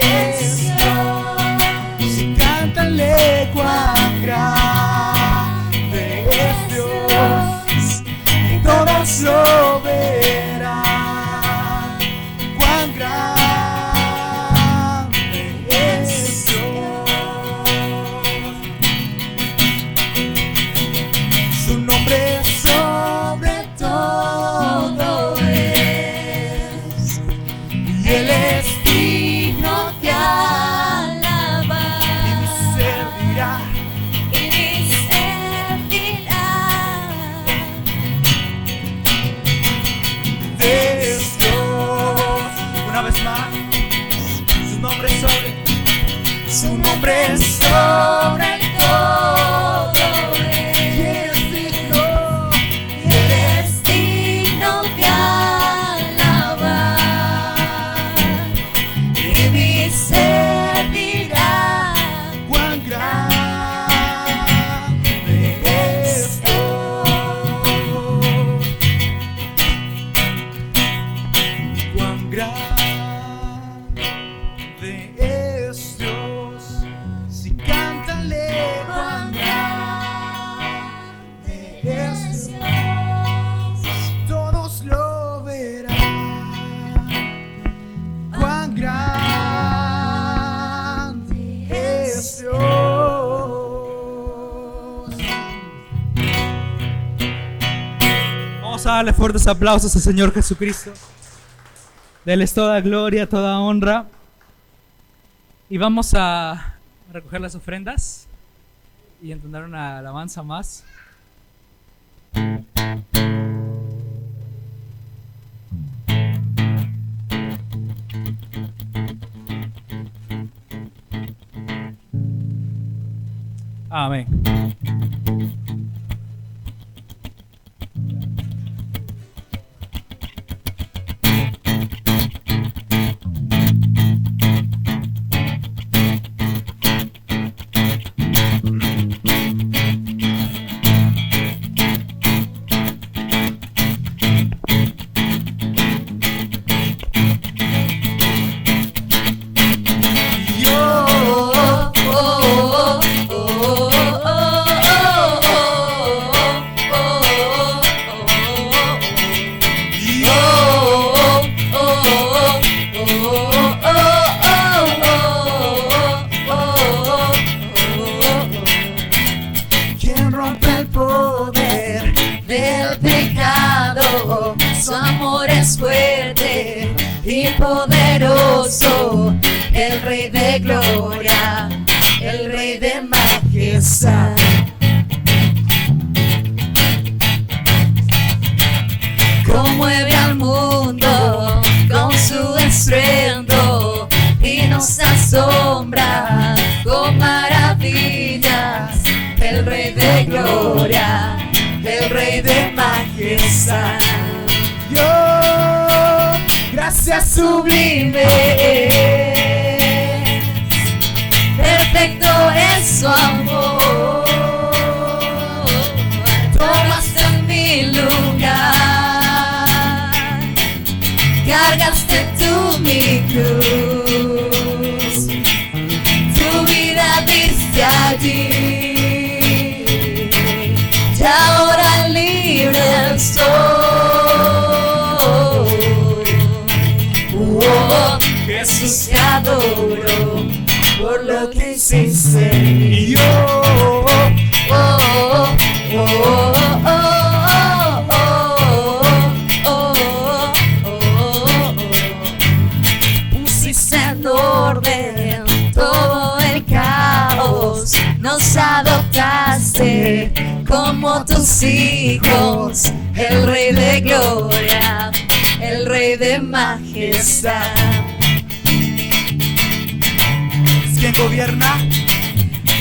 B: es Dios, si cántale cuán grande es Dios, y todos lo verán, cuán grande es Dios. Su nombre sobre todo es, y Él es digno de alabar, y mi ser dirá, es Dios. Una vez más, su nombre sobre todo es, y Él es digno de alabar, y mi ser dirá, cuán grande es Dios, cuán grande es Dios, si cántale cuán grande es Dios, todos lo verán, cuán grande es Dios.
A: Vamos a darle fuertes aplausos al Señor Jesucristo. Deles toda gloria, toda honra. Y vamos a recoger las ofrendas y entonar una alabanza más. Amén.
E: Su amor es fuerte y poderoso, el Rey de gloria, el Rey de majestad.
B: gracias sublime.
E: Perfecto es su amor. Tomaste mi lugar, cargaste tú mi cruz, tu vida diste allí, y ahora libre estoy. Oh, Jesús, te adoro por lo que hiciste.
B: Y yo,
E: Oh, oh, oh, oh, oh, oh, pusiste en orden todo el caos, nos adoptaste como tus hijos, el Rey de gloria, el Rey de majestad.
B: es quien gobierna.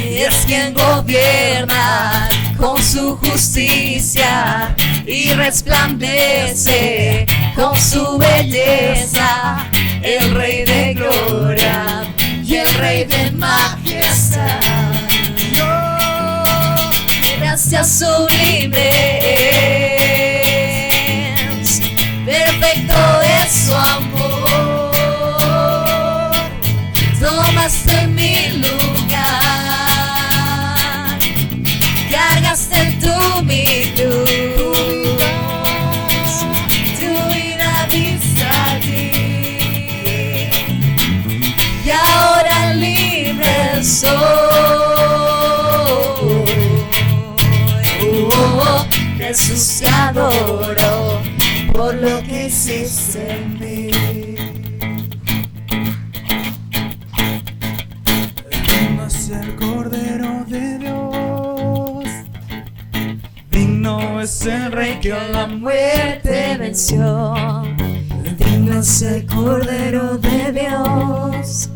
E: Y es quien gobierna con su justicia y resplandece con su belleza, el Rey de gloria y el Rey de majestad. Gracias sublimes, perfecto es su amor. Tomaste mi lugar, cargaste tú mi cruz, tu vida diste allí, y ahora libre soy. Oh, Jesús, te adoro por lo que hiciste en mí.
B: Digno es el Cordero de Dios. Digno es el Rey que a la
E: Muerte venció. Digno es el Cordero de Dios.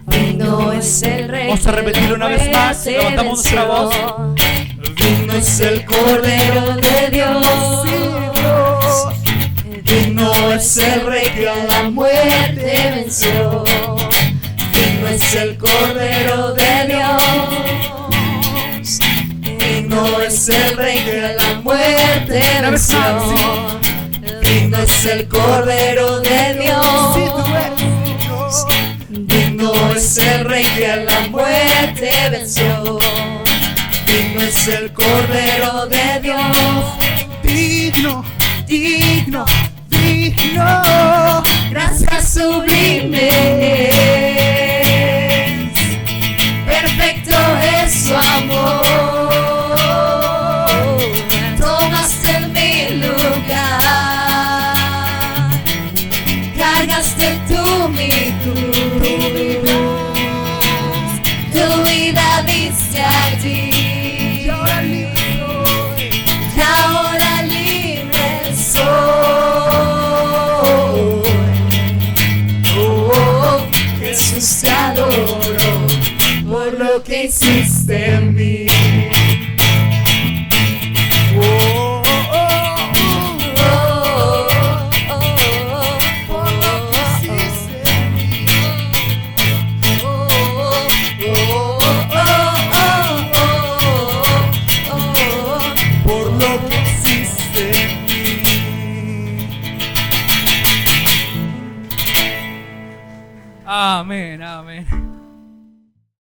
E: Digno es el Rey.
B: Vamos a repetirlo una vez más. Levantamos nuestra voz.
E: Digno es el Cordero de Dios. Digno es el Rey que a la muerte venció. Digno es el Cordero de Dios. Digno es el Rey que a la muerte venció. Digno es el Cordero de Dios. Digno es el Rey que a la muerte venció. Digno es el Cordero de Dios.
B: digno, digno, digno.
E: Gracias sublimes, perfecto es su amor. Tomaste mi lugar, cargaste tú mi cruz, tu vida diste allí, y ahora libre soy. Oh, Jesús, te adoro por lo que hiciste en mí.
B: Oh, oh, oh,
E: Por lo que hiciste en mí.
B: por lo que hiciste en mí.
A: Amén, amén.